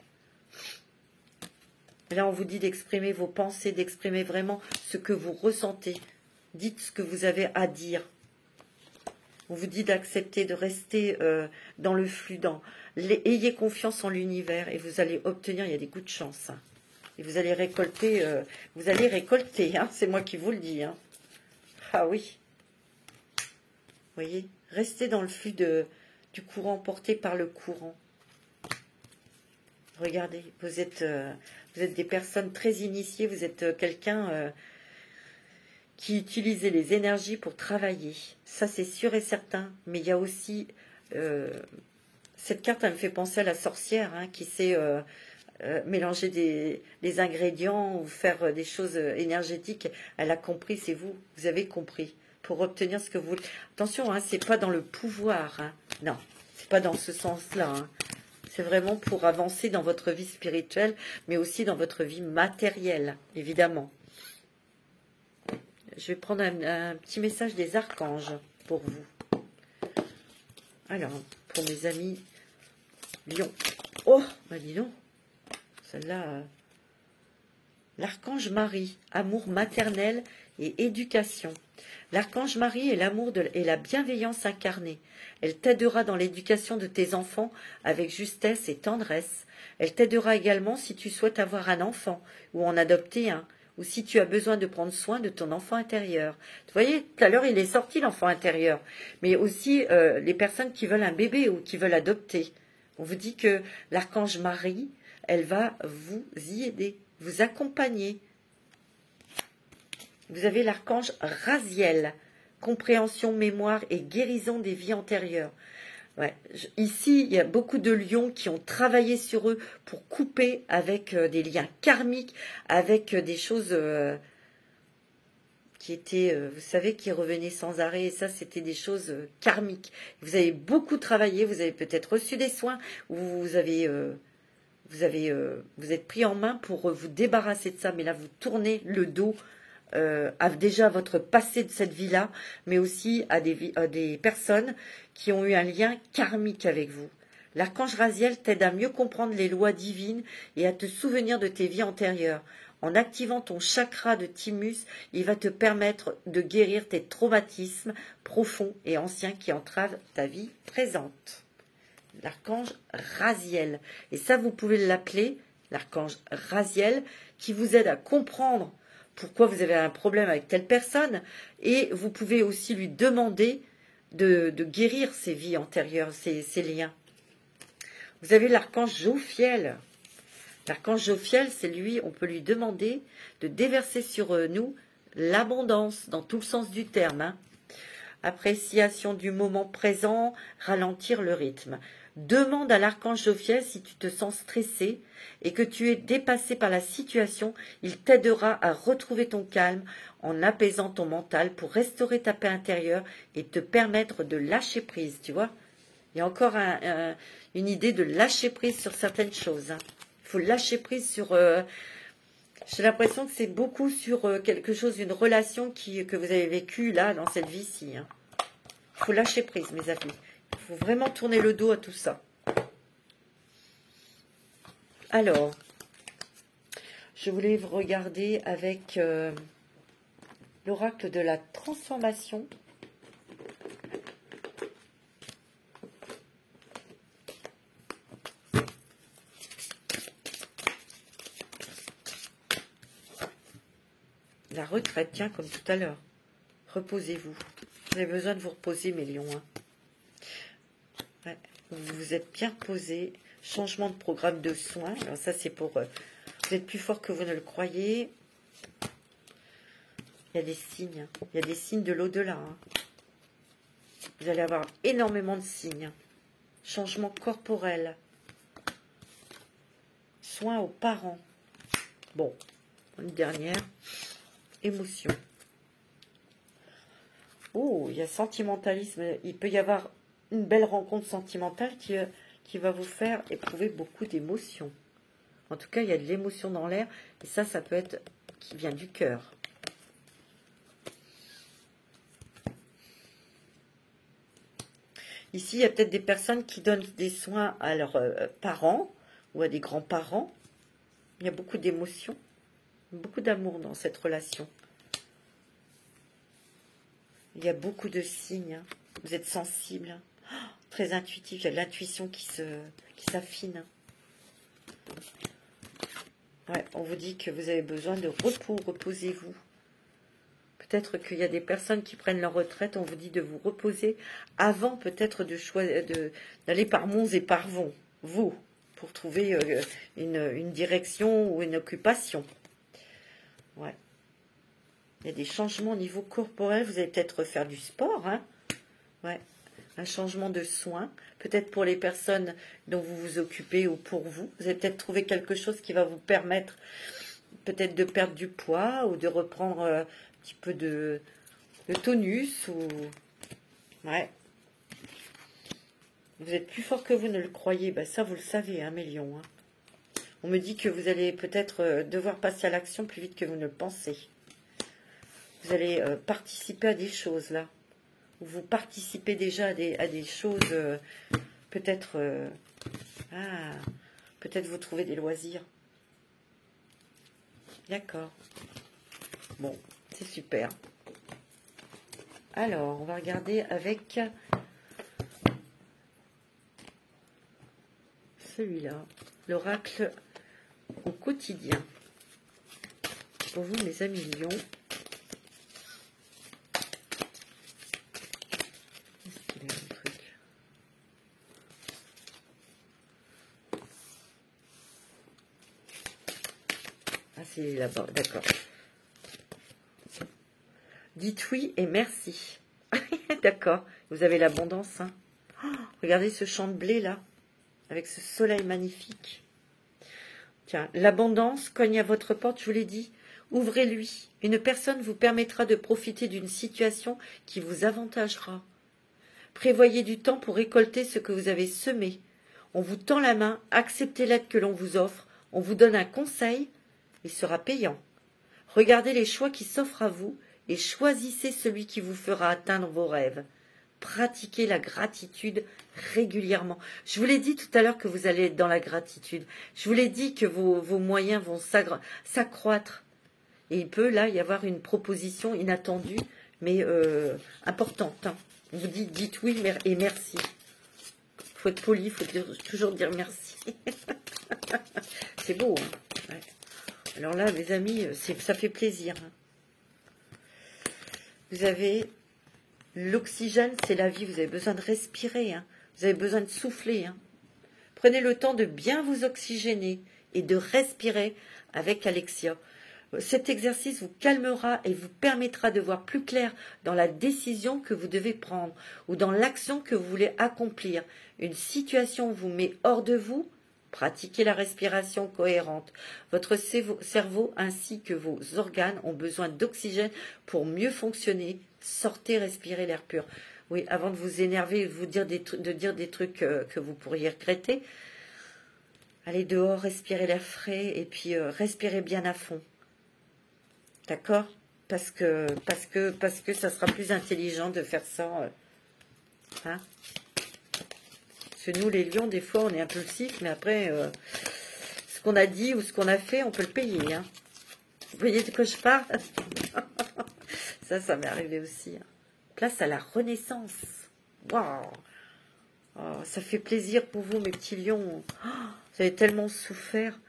Speaker 1: Et là, on vous dit d'exprimer vos pensées, d'exprimer vraiment ce que vous ressentez. Dites ce que vous avez à dire. On vous dit d'accepter, de rester dans le flux. Ayez confiance en l'univers et vous allez obtenir, il y a des coups de chance. Hein. Et vous allez récolter, hein, c'est moi qui vous le dis. Hein. Ah oui. Vous voyez, restez dans le flux du courant, porté par le courant. Regardez, vous êtes des personnes très initiées, vous êtes quelqu'un qui utilisait les énergies pour travailler. Ça, c'est sûr et certain. Mais il y a aussi... cette carte, elle me fait penser à la sorcière hein, qui sait mélanger des ingrédients ou faire des choses énergétiques. Elle a compris, c'est vous. Vous avez compris. Pour obtenir ce que vous voulez. Attention, hein, c'est pas dans le pouvoir. Hein. Non, c'est pas dans ce sens-là. Hein. C'est vraiment pour avancer dans votre vie spirituelle, mais aussi dans votre vie matérielle, évidemment. Je vais prendre un petit message des archanges pour vous. Alors, pour mes amis Lion. Oh, bah dis donc. Celle-là. L'archange Marie, amour maternel et éducation. L'archange Marie est l'amour et la bienveillance incarnée. Elle t'aidera dans l'éducation de tes enfants avec justesse et tendresse. Elle t'aidera également si tu souhaites avoir un enfant ou en adopter un. Ou si tu as besoin de prendre soin de ton enfant intérieur. Vous voyez, tout à l'heure, il est sorti l'enfant intérieur. Mais aussi les personnes qui veulent un bébé ou qui veulent adopter. On vous dit que l'archange Marie, elle va vous y aider, vous accompagner. Vous avez l'archange Raziel, compréhension, mémoire et guérison des vies antérieures. Ouais. Ici, il y a beaucoup de lions qui ont travaillé sur eux pour couper avec des liens karmiques, avec des choses qui étaient, vous savez, qui revenaient sans arrêt. Et ça, c'était des choses karmiques. Vous avez beaucoup travaillé, vous avez peut-être reçu des soins, ou vous êtes pris en main pour vous débarrasser de ça. Mais là, vous tournez le dos déjà à votre passé de cette vie-là, mais aussi à des personnes qui ont eu un lien karmique avec vous. L'archange Raziel t'aide à mieux comprendre les lois divines et à te souvenir de tes vies antérieures. En activant ton chakra de thymus, il va te permettre de guérir tes traumatismes profonds et anciens qui entravent ta vie présente. L'archange Raziel. Et ça, vous pouvez l'appeler l'archange Raziel, qui vous aide à comprendre pourquoi vous avez un problème avec telle personne, et vous pouvez aussi lui demander de guérir ses vies antérieures, ses liens. Vous avez l'archange Jophiel. L'archange Jophiel, c'est lui, on peut lui demander de déverser sur nous l'abondance, dans tout le sens du terme. Hein. Appréciation du moment présent, ralentir le rythme. Demande à l'archange Jophiel si tu te sens stressé et que tu es dépassé par la situation. Il t'aidera à retrouver ton calme en apaisant ton mental pour restaurer ta paix intérieure et te permettre de lâcher prise, tu vois. Il y a encore une idée de lâcher prise sur certaines choses. Hein. Il faut lâcher prise sur... j'ai l'impression que c'est beaucoup sur quelque chose, une relation que vous avez vécue là, dans cette vie-ci. Hein. Il faut lâcher prise, mes amis. Il faut vraiment tourner le dos à tout ça. Alors, Je voulais vous regarder avec l'oracle de la transformation. La retraite, tiens, comme tout à l'heure. Reposez-vous. Vous avez besoin de vous reposer, mes lions. Hein. Ouais, vous vous êtes bien reposés. Changement de programme de soins. Alors ça, c'est pour... vous êtes plus fort que vous ne le croyez. Il y a des signes. Il y a des signes de l'au-delà. Hein. Vous allez avoir énormément de signes. Changement corporel. Soins aux parents. Bon, une dernière. Émotion. Oh, il y a sentimentalisme. Il peut y avoir une belle rencontre sentimentale qui va vous faire éprouver beaucoup d'émotions. En tout cas, il y a de l'émotion dans l'air. Et ça peut être qui vient du cœur. Ici, il y a peut-être des personnes qui donnent des soins à leurs parents ou à des grands-parents. Il y a beaucoup d'émotions. Beaucoup d'amour dans cette relation. Il y a beaucoup de signes. Vous êtes sensible. Oh, très intuitif. Il y a de l'intuition qui s'affine. Ouais, on vous dit que vous avez besoin de repos. Reposez-vous. Peut-être qu'il y a des personnes qui prennent leur retraite. On vous dit de vous reposer avant peut-être d'aller par Mons et par Vons. Vous, pour trouver une direction ou une occupation. Ouais. Il y a des changements au niveau corporel. Vous allez peut-être faire du sport. Hein, ouais. Un changement de soins. Peut-être pour les personnes dont vous vous occupez ou pour vous. Vous allez peut-être trouver quelque chose qui va vous permettre peut-être de perdre du poids ou de reprendre un petit peu de tonus. Ouais. Vous êtes plus fort que vous ne le croyez. Ben, ça, vous le savez, hein, mes lions. Hein. On me dit que vous allez peut-être devoir passer à l'action plus vite que vous ne le pensez. Vous allez participer à des choses, là. Vous participez déjà à des choses, peut-être... peut-être vous trouvez des loisirs. D'accord. Bon, c'est super. Alors, on va regarder avec celui-là. L'oracle au quotidien. Pour vous, mes amis lions. Est-ce qu'il y a un truc? Ah, c'est là-bas, d'accord. Dites oui et merci. D'accord, vous avez l'abondance. Hein. Oh, regardez ce champ de blé là, avec ce soleil magnifique. Tiens, l'abondance cogne à votre porte, je vous l'ai dit. Ouvrez-lui. Une personne vous permettra de profiter d'une situation qui vous avantagera. Prévoyez du temps pour récolter ce que vous avez semé. On vous tend la main, acceptez l'aide que l'on vous offre, on vous donne un conseil, il sera payant. Regardez les choix qui s'offrent à vous et choisissez celui qui vous fera atteindre vos rêves. Pratiquez la gratitude régulièrement. Je vous l'ai dit tout à l'heure que vous allez être dans la gratitude. Je vous l'ai dit que vos moyens vont s'accroître. Et il peut là y avoir une proposition inattendue, mais importante. Hein. On vous dit, dites oui et merci. Il faut être poli, il faut toujours dire merci. C'est beau. Hein, ouais. Alors là, mes amis, ça fait plaisir. Hein. Vous avez l'oxygène, c'est la vie. Vous avez besoin de respirer. Hein. Vous avez besoin de souffler. Hein. Prenez le temps de bien vous oxygéner et de respirer avec Alexia. Cet exercice vous calmera et vous permettra de voir plus clair dans la décision que vous devez prendre ou dans l'action que vous voulez accomplir. Une situation vous met hors de vous, pratiquez la respiration cohérente. Votre cerveau ainsi que vos organes ont besoin d'oxygène pour mieux fonctionner. Sortez, respirez l'air pur. Oui, avant de vous énerver, de dire des trucs que vous pourriez regretter, allez dehors, respirez l'air frais et puis respirez bien à fond. D'accord? Parce que ça sera plus intelligent de faire ça. Hein? Parce que nous, les lions, des fois, on est impulsifs, mais après, qu'on a dit ou ce qu'on a fait, on peut le payer. Hein. Vous voyez de quoi je parle? Ça m'est arrivé aussi. Hein. Place à la renaissance. Waouh! Oh, ça fait plaisir pour vous, mes petits lions. Oh, vous avez tellement souffert.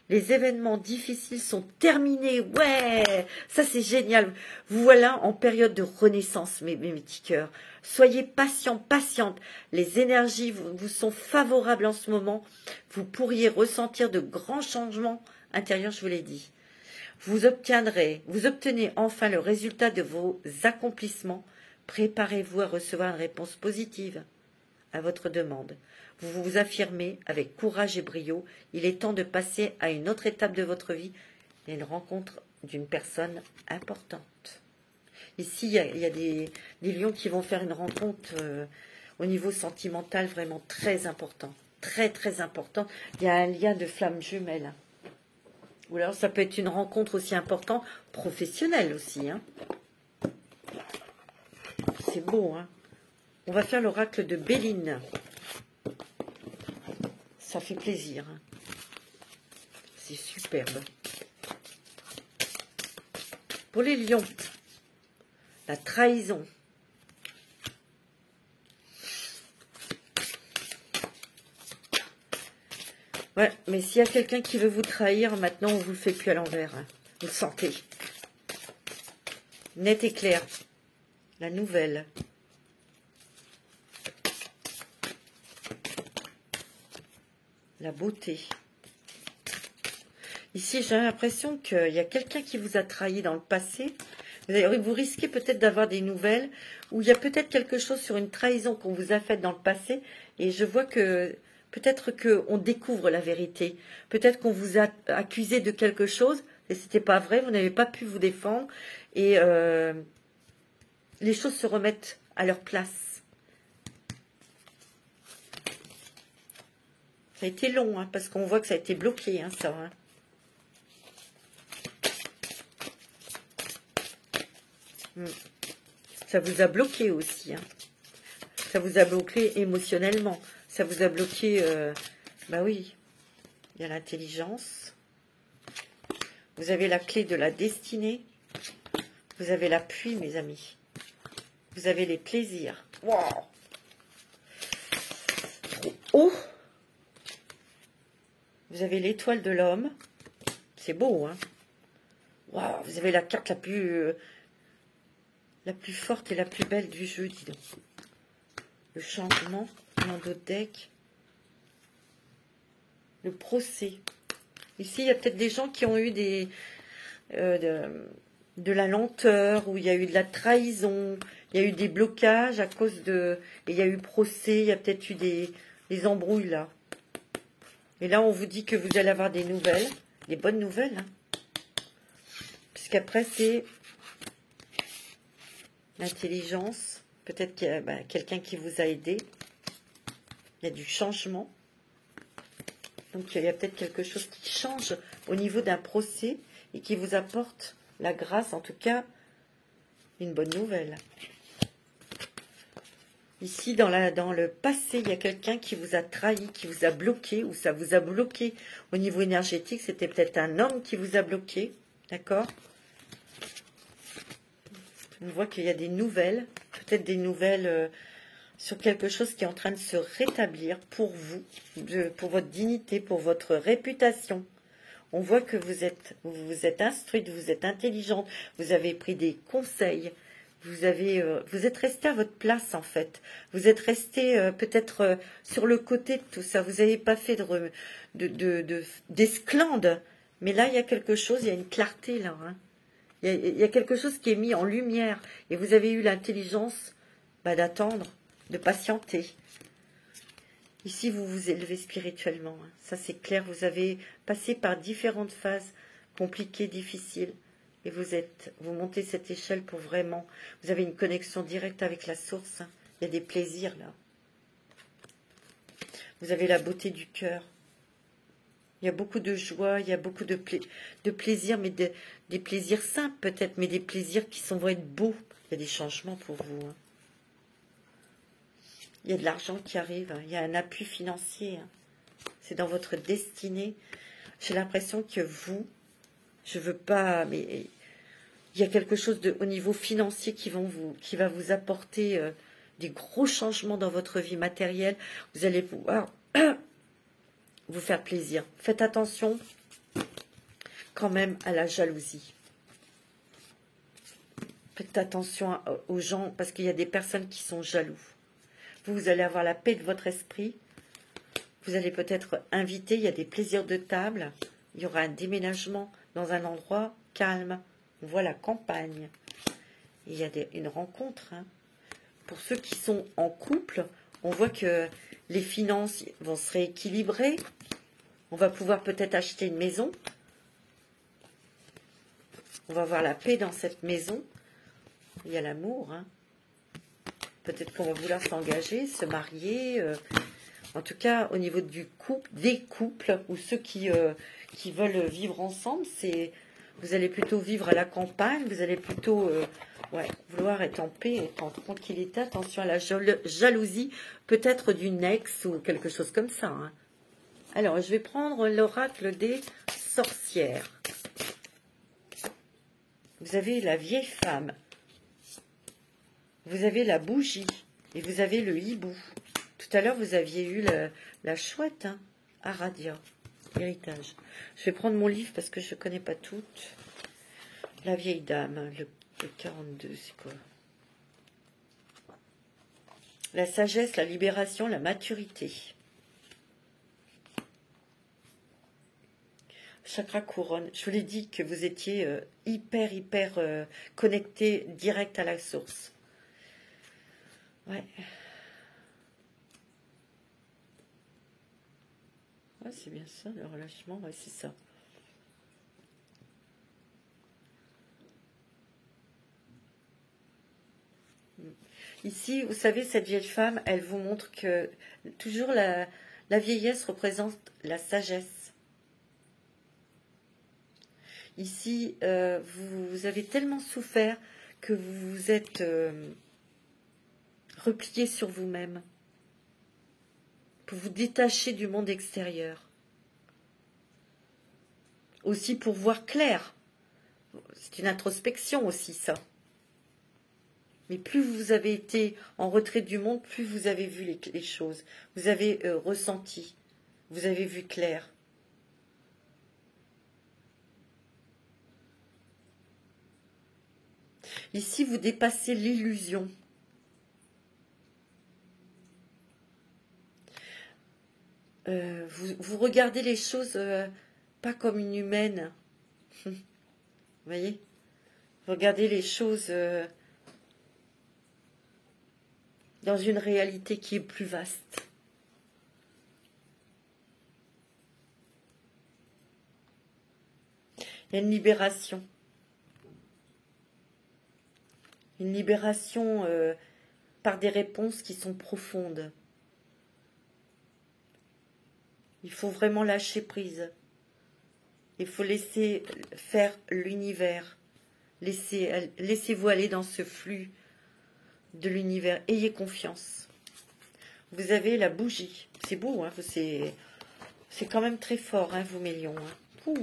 Speaker 1: Les événements difficiles sont terminés. Ouais, ça c'est génial. Vous voilà en période de renaissance, mes petits cœurs. Soyez patients, patientes. Les énergies vous sont favorables en ce moment. Vous pourriez ressentir de grands changements intérieurs, je vous l'ai dit. Vous obtenez enfin le résultat de vos accomplissements. Préparez-vous à recevoir une réponse positive à votre demande. Vous vous affirmez avec courage et brio. Il est temps de passer à une autre étape de votre vie. Il y a une rencontre d'une personne importante. Ici, il y a des lions qui vont faire une rencontre au niveau sentimental vraiment très important. Très, très important. Il y a un lien de flamme jumelle. Ou alors, ça peut être une rencontre aussi importante, professionnelle aussi. Hein. C'est beau, hein. On va faire l'oracle de Béline. Ça fait plaisir. Hein. C'est superbe. Pour les lions, la trahison. Ouais, mais s'il y a quelqu'un qui veut vous trahir, maintenant on vous le fait plus à l'envers. Hein. Vous le sentez. Net et clair. La nouvelle. La beauté. Ici, j'ai l'impression qu'il y a quelqu'un qui vous a trahi dans le passé. Vous risquez peut-être d'avoir des nouvelles, ou il y a peut-être quelque chose sur une trahison qu'on vous a faite dans le passé, et je vois que peut-être qu'on découvre la vérité. Peut-être qu'on vous a accusé de quelque chose, et ce n'était pas vrai, vous n'avez pas pu vous défendre, et les choses se remettent à leur place. Ça a été long, hein, parce qu'on voit que ça a été bloqué, hein, ça. Hein. Ça vous a bloqué aussi. Hein. Ça vous a bloqué émotionnellement. Ça vous a bloqué... bah oui, il y a l'intelligence. Vous avez la clé de la destinée. Vous avez l'appui, mes amis. Vous avez les plaisirs. Wow. Trop haut. Vous avez l'étoile de l'homme. C'est beau, hein. Wow, vous avez la carte la plus forte et la plus belle du jeu, dis donc. Le changement, l'endodec. Le procès. Ici, il y a peut-être des gens qui ont eu de la lenteur, où il y a eu de la trahison, il y a eu des blocages à cause de... Et il y a eu procès, il y a peut-être eu des embrouilles là. Et là, on vous dit que vous allez avoir des nouvelles, des bonnes nouvelles. Hein. Puisqu'après, c'est l'intelligence. Peut-être qu'il y a quelqu'un qui vous a aidé. Il y a du changement. Donc, il y a peut-être quelque chose qui change au niveau d'un procès et qui vous apporte la grâce, en tout cas, une bonne nouvelle. Ici, dans le passé, il y a quelqu'un qui vous a trahi, qui vous a bloqué, ou ça vous a bloqué au niveau énergétique. C'était peut-être un homme qui vous a bloqué, d'accord? On voit qu'il y a des nouvelles, peut-être des nouvelles sur quelque chose qui est en train de se rétablir pour vous, pour votre dignité, pour votre réputation. On voit que vous êtes instruite, vous êtes intelligente, vous avez pris des conseils. Vous êtes resté à votre place, en fait. Vous êtes resté peut-être sur le côté de tout ça. Vous n'avez pas fait d'esclandre. Mais là, il y a quelque chose, il y a une clarté, là. Hein. Il y a quelque chose qui est mis en lumière. Et vous avez eu l'intelligence d'attendre, de patienter. Ici, vous vous élevez spirituellement. Hein. Ça, c'est clair. Vous avez passé par différentes phases compliquées, difficiles. Et vous montez cette échelle pour vraiment... Vous avez une connexion directe avec la source. Hein. Il y a des plaisirs, là. Vous avez la beauté du cœur. Il y a beaucoup de joie, il y a beaucoup de plaisir, mais des plaisirs simples peut-être, mais des plaisirs qui vont être beaux. Il y a des changements pour vous. Hein. Il y a de l'argent qui arrive. Hein. Il y a un appui financier. Hein. C'est dans votre destinée. J'ai l'impression que vous, je veux pas, mais il y a quelque chose au niveau financier qui va vous apporter des gros changements dans votre vie matérielle. Vous allez pouvoir vous faire plaisir. Faites attention quand même à la jalousie. Faites attention aux gens, parce qu'il y a des personnes qui sont jaloux. Vous allez avoir la paix de votre esprit. Vous allez peut-être inviter, il y a des plaisirs de table. Il y aura un déménagement dans un endroit calme. On voit la campagne. Et il y a une rencontre. Hein. Pour ceux qui sont en couple, on voit que les finances vont se rééquilibrer. On va pouvoir peut-être acheter une maison. On va avoir la paix dans cette maison. Il y a l'amour. Hein. Peut-être qu'on va vouloir s'engager, se marier. En tout cas, au niveau du couple, des couples, ou ceux qui veulent vivre ensemble, vous allez plutôt vivre à la campagne. Vous allez plutôt vouloir être en paix, être en tranquillité. Attention à la jalousie, peut-être d'une ex ou quelque chose comme ça. Hein. Alors, je vais prendre l'oracle des sorcières. Vous avez la vieille femme. Vous avez la bougie. Et vous avez le hibou. Tout à l'heure, vous aviez eu la chouette, hein, Aradia, héritage. Je vais prendre mon livre parce que je ne connais pas toutes. La vieille dame, le 42, c'est quoi? La sagesse, la libération, la maturité. Chakra couronne. Je vous l'ai dit que vous étiez hyper connecté direct à la source. Ouais. Ouais, c'est bien ça, le relâchement, ouais, c'est ça. Ici, vous savez, cette vieille femme, elle vous montre que toujours la vieillesse représente la sagesse. Ici, vous avez tellement souffert que vous vous êtes replié sur vous-même pour vous détacher du monde extérieur. Aussi pour voir clair. C'est une introspection aussi, ça. Mais plus vous avez été en retrait du monde, plus vous avez vu les choses. Vous avez ressenti. Vous avez vu clair. Ici, vous dépassez l'illusion. Vous regardez les choses pas comme une humaine. Vous voyez? Vous regardez les choses dans une réalité qui est plus vaste. Il y a une libération. Une libération par des réponses qui sont profondes. Il faut vraiment lâcher prise. Il faut laisser faire l'univers. Laissez-vous aller dans ce flux de l'univers. Ayez confiance. Vous avez la bougie. C'est beau, hein, c'est quand même très fort, hein, vous, Mélion. Hein.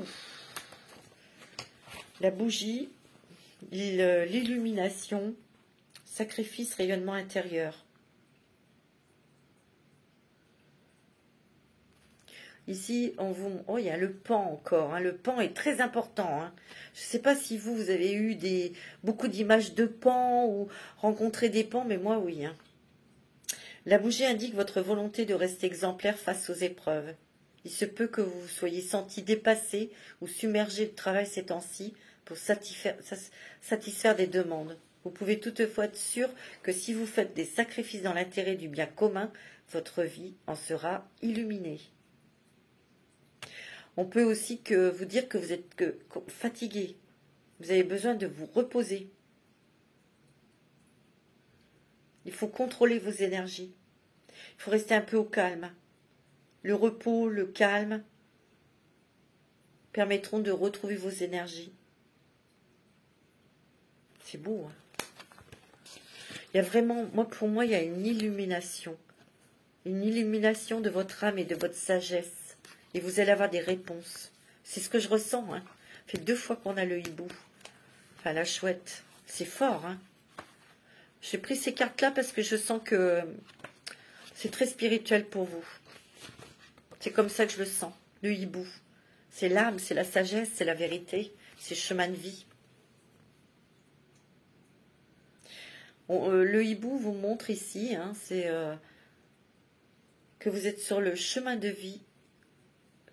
Speaker 1: La bougie, l'illumination, sacrifice, rayonnement intérieur. Ici, il y a le pan encore. Hein. Le pan est très important. Hein. Je ne sais pas si vous avez eu beaucoup d'images de pan ou rencontré des pans, mais moi, oui. Hein. La bougie indique votre volonté de rester exemplaire face aux épreuves. Il se peut que vous vous soyez senti dépassé ou submergé de travail ces temps-ci pour satisfaire des demandes. Vous pouvez toutefois être sûr que si vous faites des sacrifices dans l'intérêt du bien commun, votre vie en sera illuminée. On peut aussi vous dire que vous êtes fatigué. Vous avez besoin de vous reposer. Il faut contrôler vos énergies. Il faut rester un peu au calme. Le repos, le calme permettront de retrouver vos énergies. C'est beau, hein. Il y a vraiment, pour moi, il y a une illumination. Une illumination de votre âme et de votre sagesse. Et vous allez avoir des réponses. C'est ce que je ressens. Hein. Ça fait 2 fois qu'on a le hibou. Enfin, la chouette. C'est fort. Hein. J'ai pris ces cartes-là parce que je sens que c'est très spirituel pour vous. C'est comme ça que je le sens. Le hibou. C'est l'âme, c'est la sagesse, c'est la vérité. C'est le chemin de vie. Le hibou vous montre ici, hein, c'est que vous êtes sur le chemin de vie.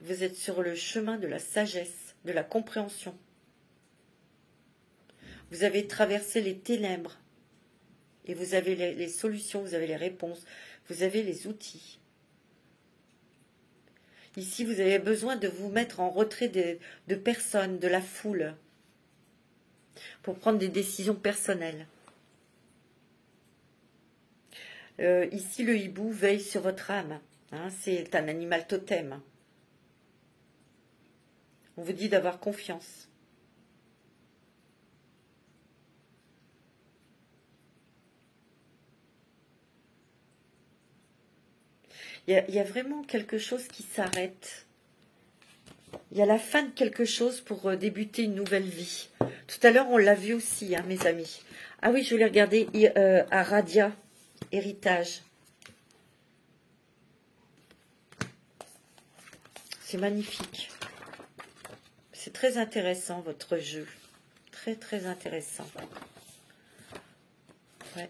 Speaker 1: Vous êtes sur le chemin de la sagesse, de la compréhension. Vous avez traversé les ténèbres et vous avez les solutions, vous avez les réponses, vous avez les outils. Ici, vous avez besoin de vous mettre en retrait de personnes, de la foule, pour prendre des décisions personnelles. Ici, le hibou veille sur votre âme. Hein, c'est un animal totem. On vous dit d'avoir confiance. Il y a vraiment quelque chose qui s'arrête. Il y a la fin de quelque chose pour débuter une nouvelle vie. Tout à l'heure, on l'a vu aussi, hein, mes amis. Ah oui, je voulais regarder Aradia, héritage. C'est magnifique. C'est très intéressant, votre jeu. Très, très intéressant. Ouais.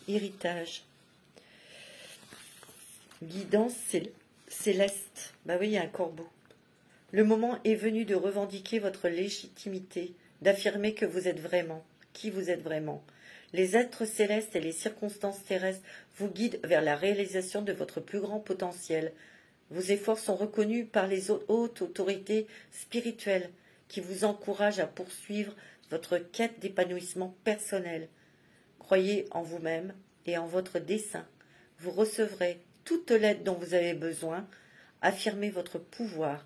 Speaker 1: Héritage. Guidance céleste. Bah oui, il y a un corbeau. Le moment est venu de revendiquer votre légitimité, d'affirmer que vous êtes vraiment, qui vous êtes vraiment. Les êtres célestes et les circonstances terrestres vous guident vers la réalisation de votre plus grand potentiel. Vos efforts sont reconnus par les hautes autorités spirituelles qui vous encouragent à poursuivre votre quête d'épanouissement personnel. Croyez en vous-même et en votre dessein. Vous recevrez toute l'aide dont vous avez besoin. Affirmez votre pouvoir.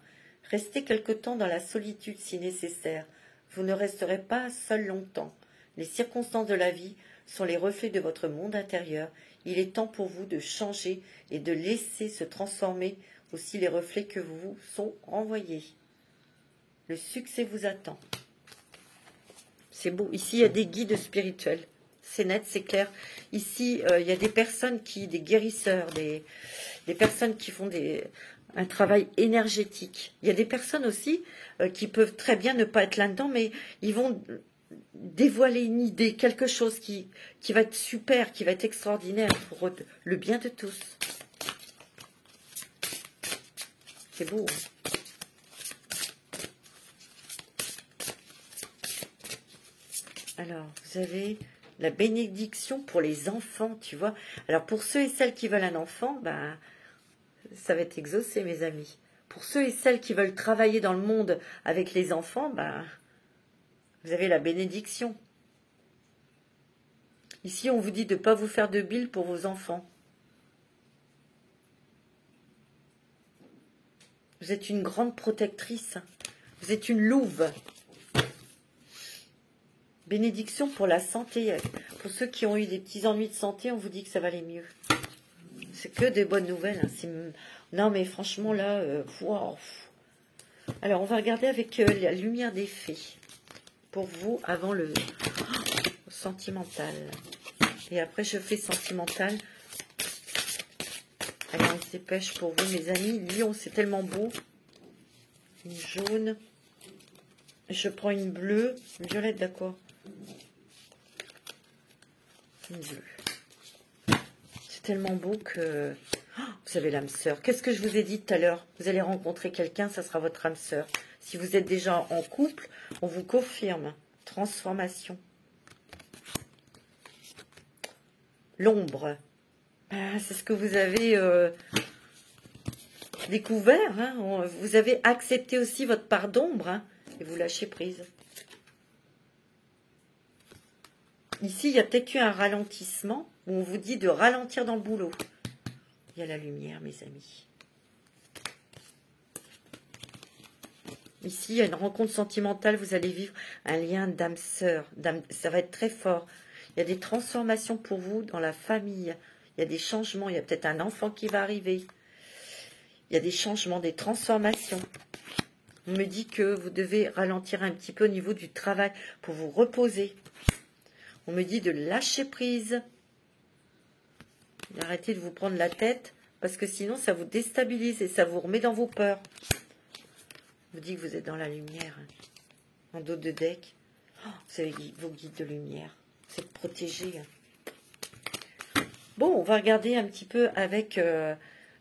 Speaker 1: Restez quelque temps dans la solitude si nécessaire. Vous ne resterez pas seul longtemps. Les circonstances de la vie sont les reflets de votre monde intérieur. Il est temps pour vous de changer et de laisser se transformer aussi les reflets que vous sont renvoyés. Le succès vous attend. C'est beau. Ici, il y a des guides spirituels. C'est net, c'est clair. Ici, il y a des personnes des guérisseurs, des personnes qui font un travail énergétique. Il y a des personnes aussi qui peuvent très bien ne pas être là-dedans, mais ils vont dévoiler une idée, quelque chose qui va être super, qui va être extraordinaire pour le bien de tous. C'est beau. Hein. Alors, vous avez la bénédiction pour les enfants, tu vois. Alors, pour ceux et celles qui veulent un enfant, ben, ça va être exaucé, mes amis. Pour ceux et celles qui veulent travailler dans le monde avec les enfants, ben, vous avez la bénédiction. Ici, on vous dit de ne pas vous faire de bile pour vos enfants. Vous êtes une grande protectrice. Vous êtes une louve. Bénédiction pour la santé. Pour ceux qui ont eu des petits ennuis de santé, on vous dit que ça va aller mieux. C'est que des bonnes nouvelles. Hein. Non, mais franchement, là, wow. Alors, on va regarder avec la lumière des fées. Pour vous, avant le sentimental. Et après, je fais sentimental. Allez, on se dépêche pour vous, mes amis. Lion, c'est tellement beau. Une jaune. Je prends une bleue. Une violette, d'accord. Une bleue. C'est tellement beau que... Oh, vous avez l'âme sœur. Qu'est-ce que je vous ai dit tout à l'heure? Vous allez rencontrer quelqu'un, ça sera votre âme sœur. Si vous êtes déjà en couple, on vous confirme. Transformation. L'ombre. Ah, c'est ce que vous avez découvert. Hein. Vous avez accepté aussi votre part d'ombre. Hein, et vous lâchez prise. Ici, il y a peut-être eu un ralentissement où on vous dit de ralentir dans le boulot. Il y a la lumière, mes amis. Ici, il y a une rencontre sentimentale. Vous allez vivre un lien d'âme sœur. Ça va être très fort. Il y a des transformations pour vous dans la famille. Il y a des changements. Il y a peut-être un enfant qui va arriver. Il y a des changements, des transformations. On me dit que vous devez ralentir un petit peu au niveau du travail pour vous reposer. On me dit de lâcher prise. Arrêtez de vous prendre la tête parce que sinon ça vous déstabilise et ça vous remet dans vos peurs. On vous dit que vous êtes dans la lumière. En dos de deck. Oh, vous avez vos guides de lumière. Vous êtes protégés. Bon, on va regarder un petit peu avec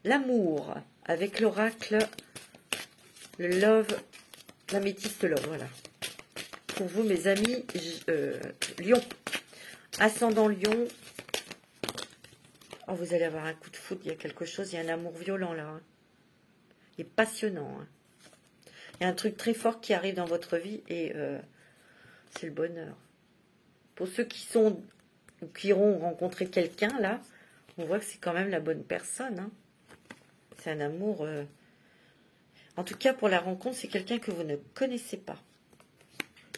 Speaker 1: l'amour. Avec l'oracle, le love, l'améthyste love. Voilà. Pour vous, mes amis, Lion. Ascendant Lion. Oh, vous allez avoir un coup de foudre, il y a quelque chose, il y a un amour violent là. Hein. Il est passionnant. Hein. Il y a un truc très fort qui arrive dans votre vie et c'est le bonheur. Pour ceux qui sont ou qui iront rencontrer quelqu'un là, on voit que c'est quand même la bonne personne. Hein. C'est un amour... En tout cas, pour la rencontre, c'est quelqu'un que vous ne connaissez pas.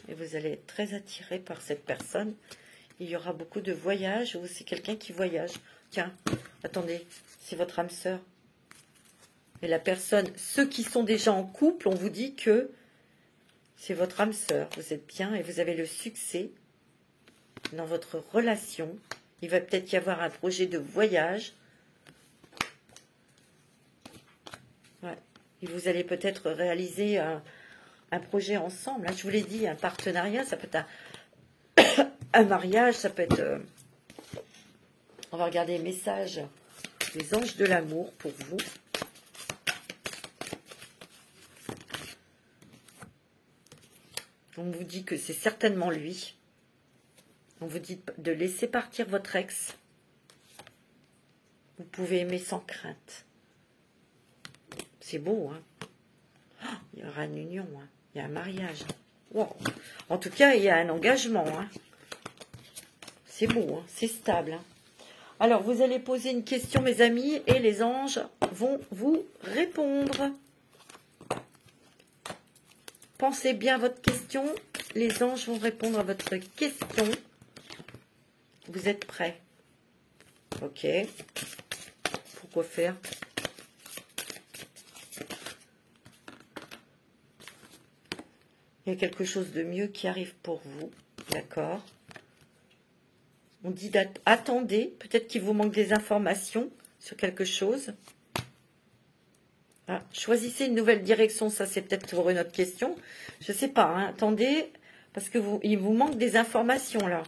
Speaker 1: Et vous allez être très attiré par cette personne. Il y aura beaucoup de voyages ou c'est quelqu'un qui voyage. Tiens, attendez, c'est votre âme sœur. Et la personne, ceux qui sont déjà en couple, on vous dit que c'est votre âme sœur. Vous êtes bien et vous avez le succès dans votre relation. Il va peut-être y avoir un projet de voyage. Ouais. Et vous allez peut-être réaliser un projet ensemble. Hein. Je vous l'ai dit, un partenariat, ça peut être un mariage, ça peut être... On va regarder les messages des anges de l'amour pour vous. On vous dit que c'est certainement lui. On vous dit de laisser partir votre ex. Vous pouvez aimer sans crainte. C'est beau, hein. Oh, il y aura une union, hein. Il y a un mariage. Wow. En tout cas, il y a un engagement. Hein. C'est beau, hein. C'est stable. Hein. Alors, vous allez poser une question, mes amis, et les anges vont vous répondre. Pensez bien à votre question. Les anges vont répondre à votre question. Vous êtes prêts? Ok. Pourquoi faire? Il y a quelque chose de mieux qui arrive pour vous. D'accord? On dit attendez. Peut-être qu'il vous manque des informations sur quelque chose. Ah, choisissez une nouvelle direction. Ça, c'est peut-être pour une autre question. Je ne sais pas. Hein. Attendez. Parce que il vous manque des informations là.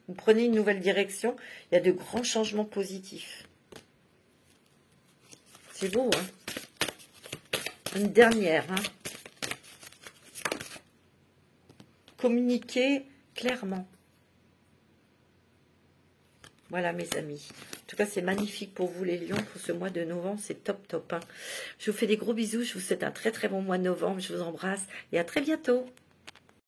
Speaker 1: Vous prenez une nouvelle direction. Il y a de grands changements positifs. C'est beau, hein? Une dernière, hein? Communiquez clairement. Voilà, mes amis. En tout cas, c'est magnifique pour vous, les lions, pour ce mois de novembre. C'est top, top. Hein. Je vous fais des gros bisous. Je vous souhaite un très, très bon mois de novembre. Je vous embrasse et à très bientôt.